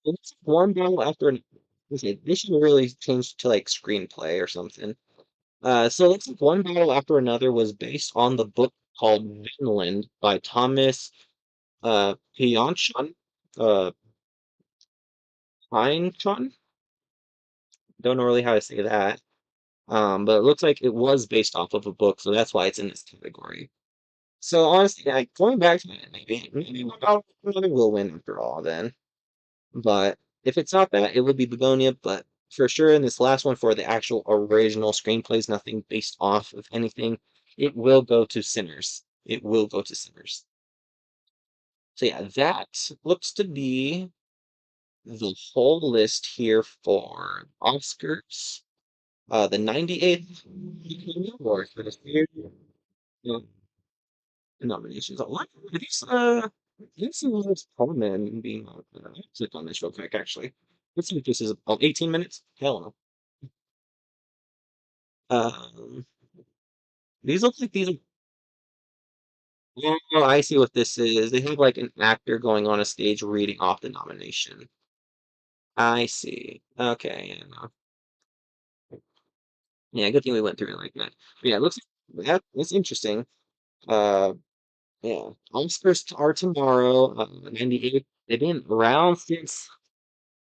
It's one battle after okay, they should really change to like screenplay or something. So looks like one battle after another was based on the book called Vinland by Thomas Pynchon. Uh, Pynchon? Don't know really how to say that. But it looks like it was based off of a book, so that's why it's in this category. So honestly, like going back to it, maybe one battle after another will win after all then. But if it's not that, it would be Begonia. But for sure, in this last one for the actual original screenplays, nothing based off of anything, it will go to Sinners. It will go to Sinners. So yeah, that looks to be the whole list here for Oscars. The 98th Academy Award for this year. uh, Nominations. What are these? These seem common being on. Click on this real quick, actually. Let's see if this is 18 minutes. Hell no. Um, these look like these are. Oh, I see what this is. They have like an actor going on a stage reading off the nomination. I see. Okay, yeah, no. Yeah, good thing we went through it like that. But yeah, it looks like that's interesting. Uh, yeah, Oscars are tomorrow. 98. They've been around since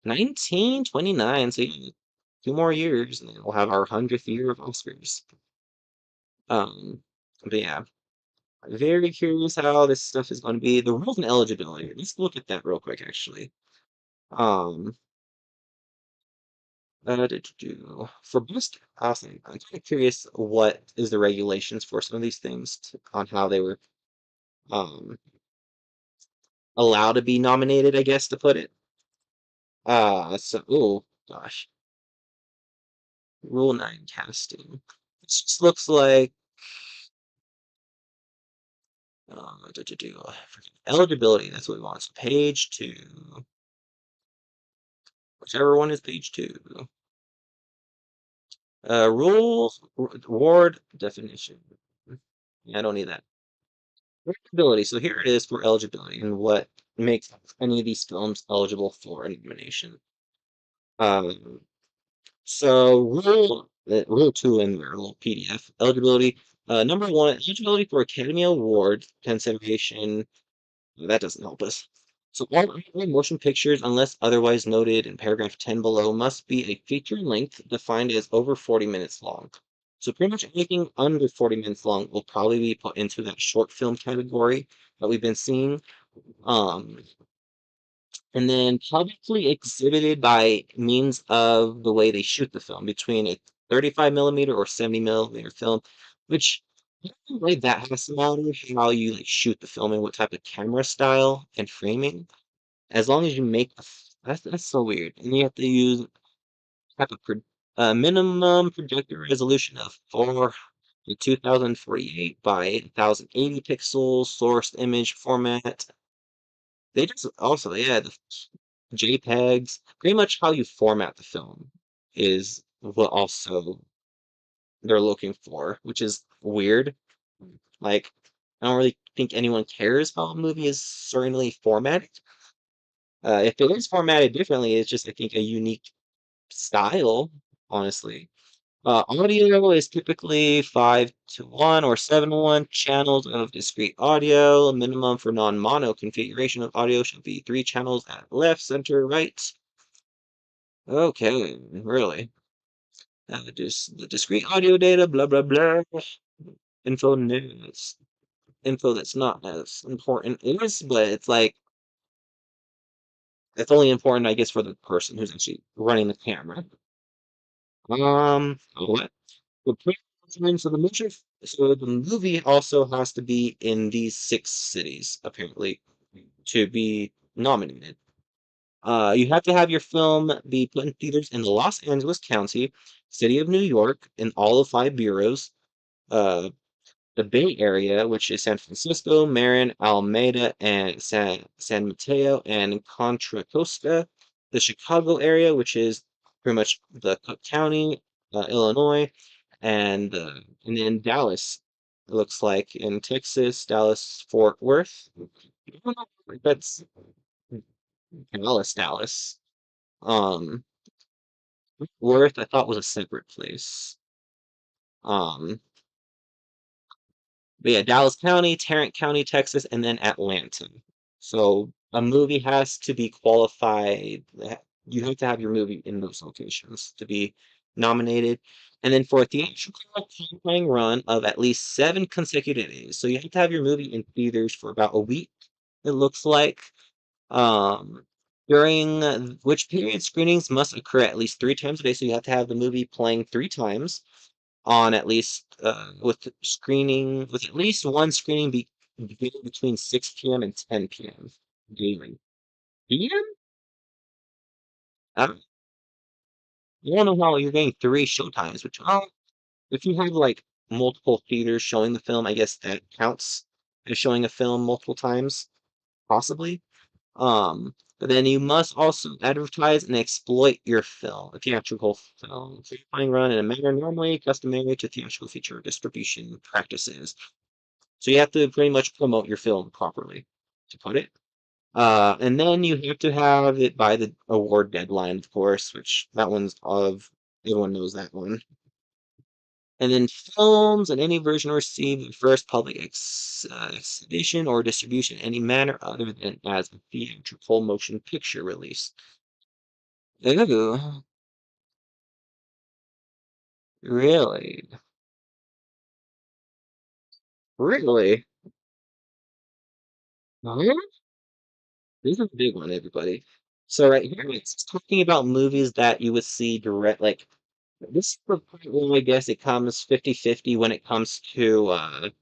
1929, so yeah, 2 more years, and then we'll have our 100th year of Oscars. Um, but yeah, very curious how this stuff is going to be. The rules and eligibility. Let's look at that real quick, actually. Um, for best, awesome. I'm kind of curious what is the regulations for some of these things on how they were um allowed to be nominated, I guess to put it. So oh gosh, Rule 9 casting. This just looks like eligibility. That's what we want. So page two, whichever one is page two. Rules, award definition. Yeah, I don't need that. Eligibility. So here it is for eligibility and what makes any of these films eligible for a nomination. Um, so rule two in their little PDF eligibility. Number one, eligibility for Academy Award consideration. That doesn't help us. So all motion pictures, unless otherwise noted in paragraph 10 below, must be a feature length defined as over 40 minutes long. So pretty much anything under 40 minutes long will probably be put into that short film category that we've been seeing. Um, and then publicly exhibited by means of the way they shoot the film between a 35 millimeter or 70 millimeter film, which like that has to matter how you like shoot the film and what type of camera style and framing. As long as you make that's so weird. And you have to use type of minimum projector resolution of 2048 by 1080 pixels, source image format. They just also yeah, the JPEGs, pretty much how you format the film is what also they're looking for, which is weird. Like, I don't really think anyone cares how a movie is certainly formatted. If it is formatted differently, it's just, I think, a unique style, honestly. Audio is typically 5 to 1 or 7 to 1 channels of discrete audio. A minimum for non-mono configuration of audio should be 3 channels at left, center, right. Okay, really. Just the discrete audio data, blah, blah, blah. Info news. Info that's not as important is, but it's like, it's only important, I guess, for the person who's actually running the camera. What? The pre so the movie, so the movie also has to be in these 6 cities, apparently, to be nominated. You have to have your film be put in theaters in the Los Angeles County, City of New York, in all of 5 boroughs. Uh, the Bay Area, which is San Francisco, Marin, Alameda, and San Mateo, and Contra Costa. The Chicago area, which is pretty much the Cook County, Illinois, and then Dallas. It looks like in Texas, Dallas, Fort Worth. I don't know, that's Dallas, Dallas. Um, Worth, I thought was a separate place. Um, but yeah, Dallas County, Tarrant County, Texas, and then Atlanta. So a movie has to be qualified. You have to have your movie in those locations to be nominated. And then for a theatrical qualifying run of at least 7 consecutive days. So you have to have your movie in theaters for about a week, it looks like. Um, during which period screenings must occur at least 3 times a day. So you have to have the movie playing 3 times on at least with at least one screening beginning between 6 p.m. and 10 p.m. daily. PM? I don't know how you're getting 3 showtimes, which if you have like multiple theaters showing the film, I guess that counts as showing a film multiple times, possibly. But then you must also advertise and exploit your film, a theatrical film, certifying run in a manner normally customary to theatrical feature distribution practices. So you have to pretty much promote your film properly, to put it. And then you have to have it by the award deadline, of course, which that one's of everyone knows that one. And then films and any version received the first public exhibition or distribution in any manner other than as a theatrical motion picture release. Ooh, really? Really? Huh? This is a big one, everybody. So right here, it's talking about movies that you would see direct, like this is the point where I guess it comes 50-50 when it comes to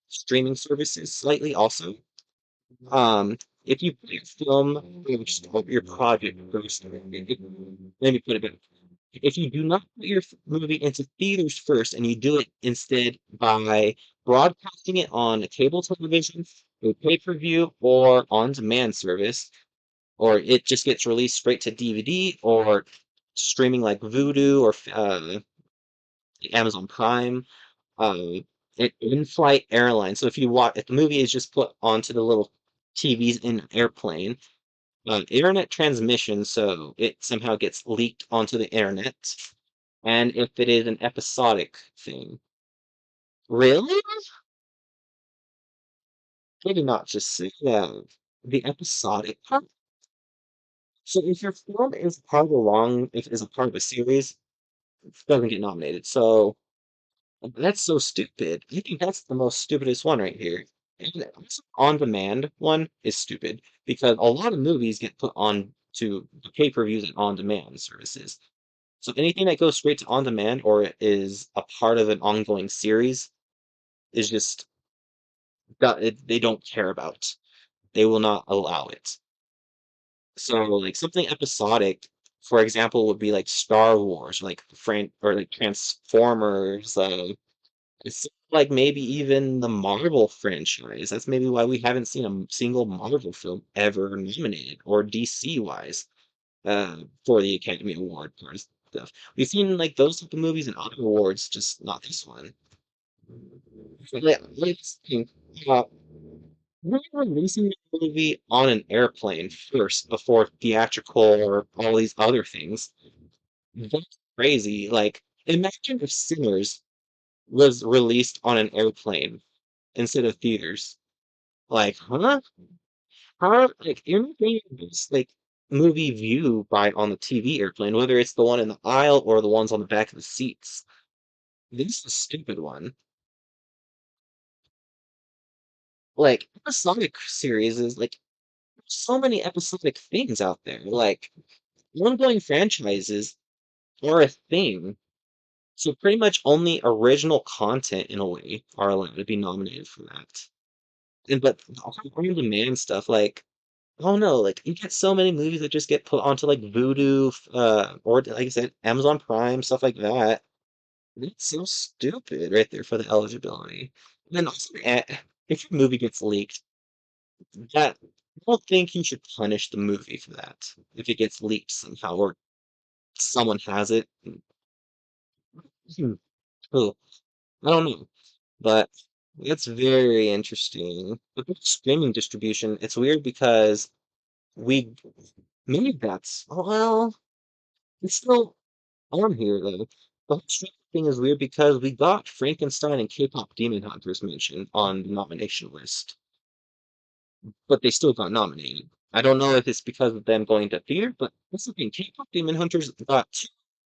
streaming services slightly also. Um, if you put your film or your project first, let me put it better. If you do not put your movie into theaters first and you do it instead by broadcasting it on a cable television, a pay-per-view, or on-demand service, or it just gets released straight to DVD or streaming like Vudu or Amazon Prime, an in-flight airline. So if the movie is just put onto the little TVs in an airplane, internet transmission, so it somehow gets leaked onto the internet, and if it is an episodic thing. Really? Maybe not just say that. The episodic part. So if your film is part of a if it's a part of a series, it doesn't get nominated. So that's so stupid. I think that's the most stupidest one right here. And also on-demand one is stupid because a lot of movies get put on to pay-per-views and on-demand services. So anything that goes straight to on-demand or is a part of an ongoing series is just they don't care about. They will not allow it. So like something episodic, for example, would be like Star Wars, or like or like Transformers, it's like maybe even the Marvel franchise. That's maybe why we haven't seen a single Marvel film ever nominated, or DC wise, for the Academy Award kind of stuff. We've seen like those type of movies and other awards, just not this one. So, let's think. Uh, we're releasing the movie on an airplane first before theatrical or all these other things. That's crazy. Like, imagine if Sinners was released on an airplane instead of theaters. Like, huh? How? Like, you're not getting this like movie view by on the TV airplane, whether it's the one in the aisle or the ones on the back of the seats. This is a stupid one. Like, episodic series is like so many episodic things out there. Like, ongoing franchises are a thing. So pretty much only original content in a way are allowed to be nominated for that. And but all the demand stuff, like oh no, like you get so many movies that just get put onto like Vudu, or like I said, Amazon Prime, stuff like that. It's so stupid right there for the eligibility. And then also, if your movie gets leaked, that I don't think you should punish the movie for that. If it gets leaked somehow or someone has it. Hmm, oh, I don't know. But it's very interesting. But with streaming distribution, it's weird because we made that. Well, it's still on here though. The whole streaming thing is weird because we got Frankenstein and K-pop Demon Hunters mentioned on the nomination list, but they still got nominated. I don't know if it's because of them going to theater, but that's the thing. K-pop Demon Hunters got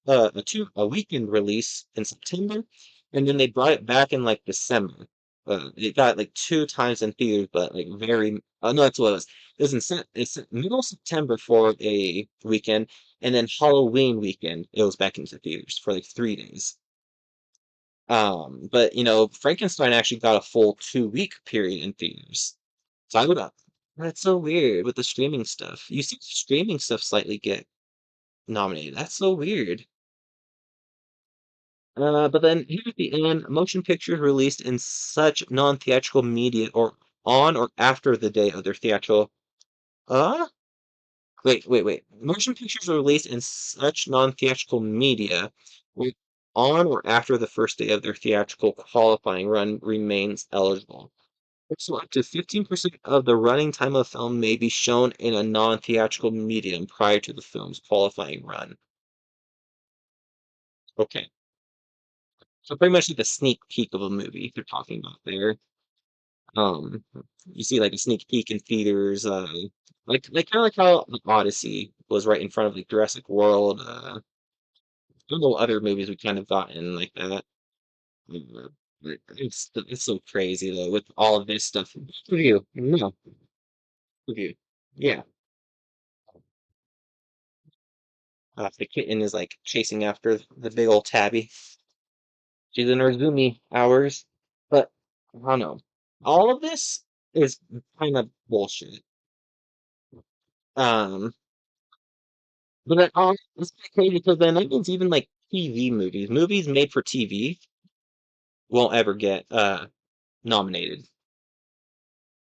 a weekend release in September, and then they brought it back in like December. It got like two times in theaters, but like very. No, that's what it was. It was it's middle September for a weekend, and then Halloween weekend it was back into theaters for like 3 days. But Frankenstein actually got a full 2 week period in theaters. So I would that's so weird with the streaming stuff. You see streaming stuff slightly get nominated. That's so weird. But then here at the end, motion pictures released in such non-theatrical media or on or after the day of their theatrical. Uh, wait. Motion pictures are released in such non-theatrical media or on or after the first day of their theatrical qualifying run remains eligible. So up to 15% of the running time of a film may be shown in a non-theatrical medium prior to the film's qualifying run. Okay. So pretty much like a sneak peek of a movie they're talking about there. Um, you see like a sneak peek in theaters, like kind of like how like Odyssey was right in front of like Jurassic World. I don't know other movies we kind of gotten like that. But it's so crazy though with all of this stuff. Review, no review, yeah. The kitten is like chasing after the big old tabby. She's in her zoomy hours, but I don't know. All of this is kind of bullshit. Um, but then it's crazy because then that means even like TV movies made for TV won't ever get nominated,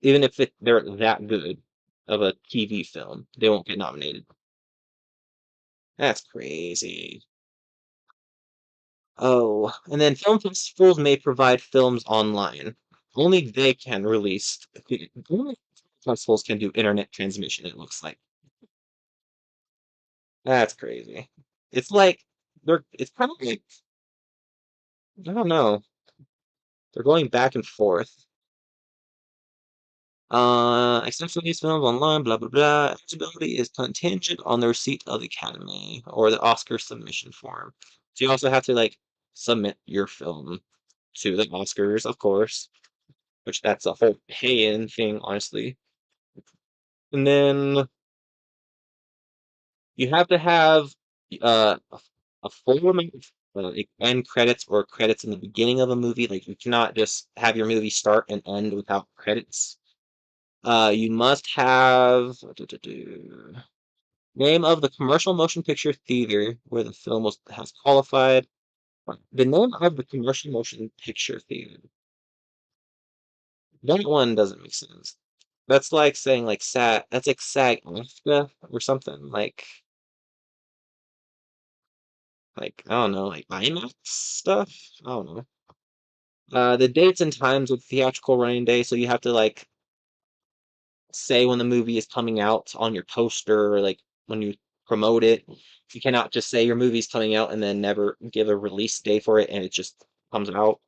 even if they're that good of a TV film, they won't get nominated. That's crazy. Oh, and then film festivals may provide films online. Only they can release. Only festivals can do internet transmission, it looks like. That's crazy. It's like it's kind of like I don't know. They're going back and forth. Accepting these films online, blah blah blah. Eligibility is contingent on the receipt of the Academy or the Oscar submission form. So you also have to like submit your film to the Oscars, of course, which that's a whole pay-in thing, honestly. And then you have to have a full amount of end credits or credits in the beginning of a movie. Like you cannot just have your movie start and end without credits. You must have name of the commercial motion picture theater where the film has qualified. The name of the commercial motion picture theater. That one doesn't make sense. That's like saying like that's like SAG-AFTRA or something. Like I don't know, like IMAX stuff. I don't know. The dates and times of theatrical running day, so you have to like say when the movie is coming out on your poster or like when you promote it. You cannot just say your movie's coming out and then never give a release day for it and it just comes out.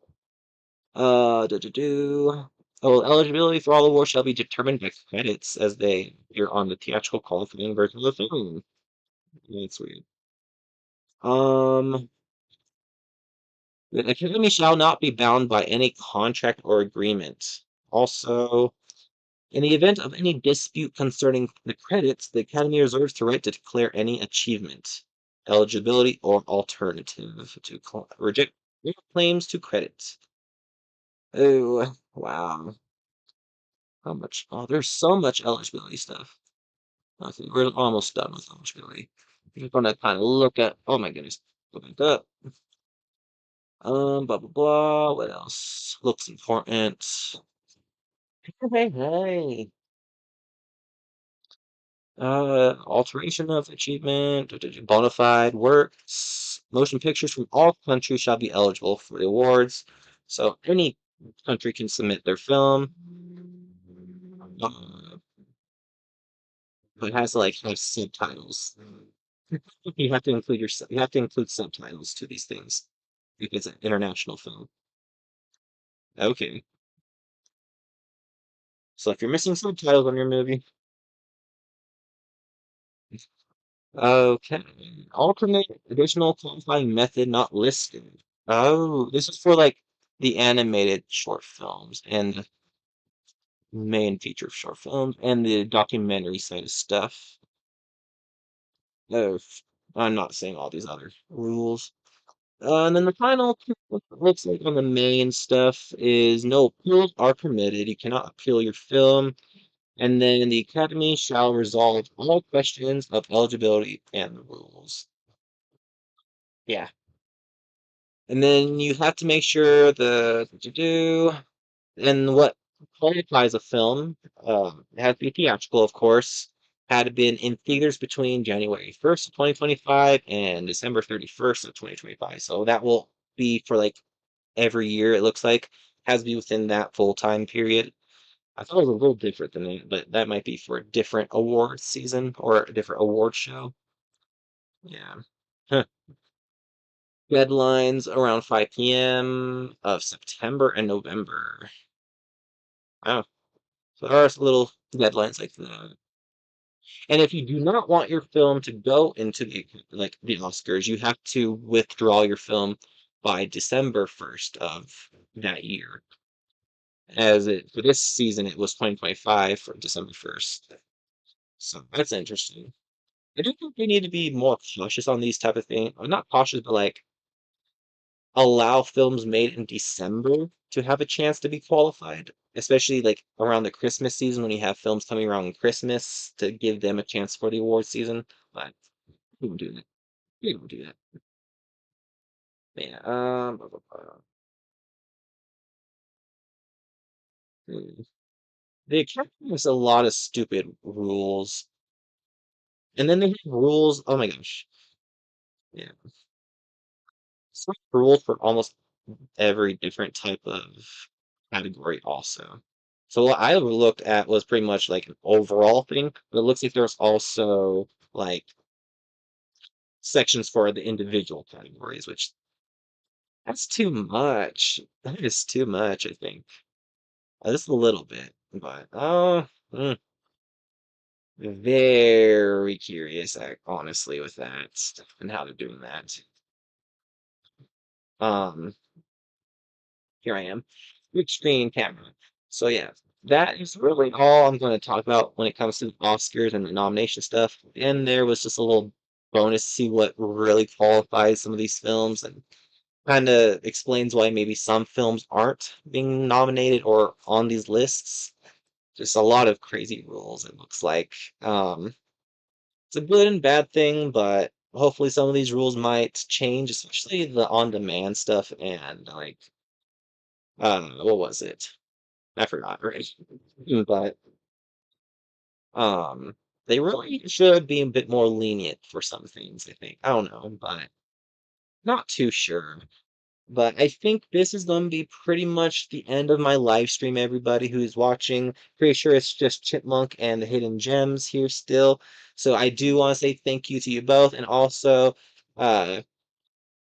Oh, eligibility for all awards shall be determined by credits as they appear on the theatrical qualifying version of the film. That's weird. Um, the Academy shall not be bound by any contract or agreement. Also, in the event of any dispute concerning the credits, the Academy reserves the right to declare any achievement, eligibility, or alternative to reject all claims to credit. Oh, wow. How much? Oh, there's so much eligibility stuff. Okay, we're almost done with eligibility. We're just gonna kind of look at, oh my goodness, go back up. Blah, blah, blah. What else looks important? Hey. Alteration of achievement, bona fide works. Motion pictures from all countries shall be eligible for the awards. So any country can submit their film. Uh, but it has to like have subtitles. You have to include you have to include subtitles to these things if it's an international film. Okay. So if you're missing subtitles on your movie, okay. Alternate additional qualifying method not listed. Oh, this is for like the animated short films and the main feature short films and the documentary side of stuff. Oh, I'm not saying all these other rules. And then the final looks like on the main stuff is no appeals are permitted. You cannot appeal your film. And then the Academy shall resolve all questions of eligibility and the rules. Yeah. And then you have to make sure what you do and what qualifies a film. It has to be theatrical, of course. Had to been in theaters between January 1st of 2025 and December 31st of 2025. So that will be for like every year, it looks like. Has to be within that full time period. I thought it was a little different than that, but that might be for a different award season or a different award show. Yeah. Huh. Deadlines around 5 p.m. of September and November. Oh, so there are little deadlines like that. And if you do not want your film to go into the Oscars, you have to withdraw your film by December 1st of that year. As it for this season, it was 2025 for December 1st. So that's interesting. I do think we need to be more cautious on these type of things. Or not cautious, but like allow films made in December to have a chance to be qualified, especially like around the Christmas season when you have films coming around Christmas to give them a chance for the award season. But we don't do that. We don't do that. Yeah. Blah, blah, blah. Hmm. The Academy has a lot of stupid rules, and then they have rules. Oh my gosh. Yeah. Some rules for almost every different type of category also. So what I looked at was pretty much like an overall thing, but it looks like there's also like sections for the individual categories, which that's too much. That is too much, I think. Just a little bit, but very curious, honestly, with that and how they're doing that. Um, Here I am. Big screen camera. So yeah, that is really all I'm going to talk about when it comes to the Oscars and the nomination stuff. And there was just a little bonus to see what really qualifies some of these films and kind of explains why maybe some films aren't being nominated or on these lists. Just a lot of crazy rules, it looks like. It's a good and bad thing, but hopefully some of these rules might change, especially the on-demand stuff and like what was it? I forgot, right? But um, they really should be a bit more lenient for some things, I think. I don't know, but not too sure. But I think this is going to be pretty much the end of my live stream, everybody who's watching. Pretty sure it's just Chipmunk and the Hidden Gems here still. So I do want to say thank you to you both. And also, uh,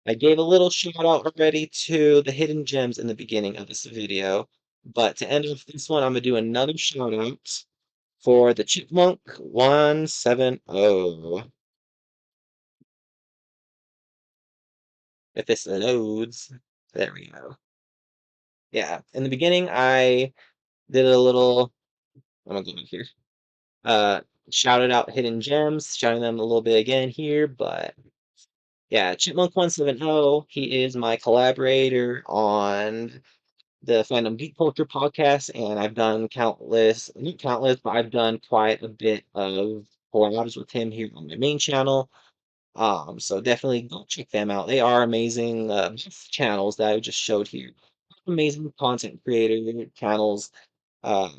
I gave a little shout out already to the Hidden Gems in the beginning of this video. But to end with this one, I'm going to do another shout out for the Chipmunk 170. If this loads, there we go. Yeah, in the beginning, I did a little, I'm gonna go back here, uh, shouted out Hidden Gems, shouting them a little bit again here, but yeah, Chipmunk 170, he is my collaborator on the Fandom Geek Culture podcast, and I've done not countless, but I've done quite a bit of collabs with him here on my main channel. So definitely go check them out. They are amazing channels that I just showed here. Amazing content creator channels. Uh,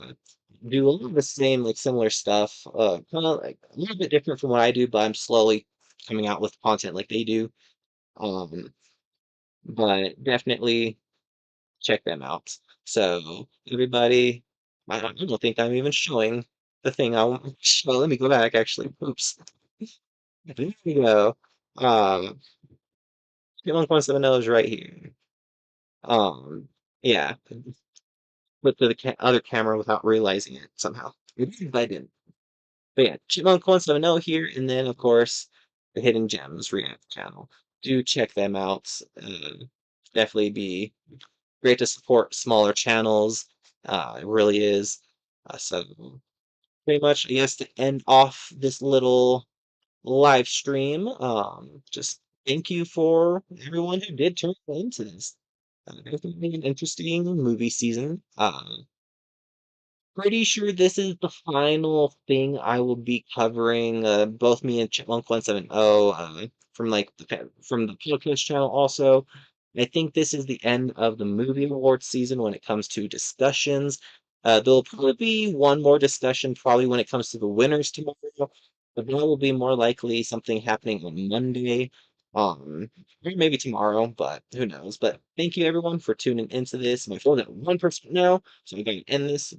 do a lot of the same, like similar stuff. Kind of like a little bit different from what I do, but I'm slowly coming out with content like they do. Um, but definitely check them out. So everybody, I don't think I'm even showing the thing I want. Well, let me go back, actually. Oops. There we go. Um, Chipmunk 170 is right here. Um, yeah, with the other camera without realizing it somehow. But I didn't. But yeah, Chipmunk 170 here, and then of course the Hidden Gems React channel. Do check them out. Definitely be great to support smaller channels. It really is. So pretty much, I guess to end off this little live stream, just thank you for everyone who did turn into this. Definitely an interesting movie season. Pretty sure this is the final thing I will be covering. Both me and Chipmunk 170 from from the podcast channel. Also, I think this is the end of the movie awards season when it comes to discussions. There'll probably be one more discussion probably when it comes to the winners tomorrow, but that will be more likely something happening on Monday. Or maybe tomorrow, but who knows? But thank you everyone for tuning into this. My phone's at 1% now, so I'm going to end this.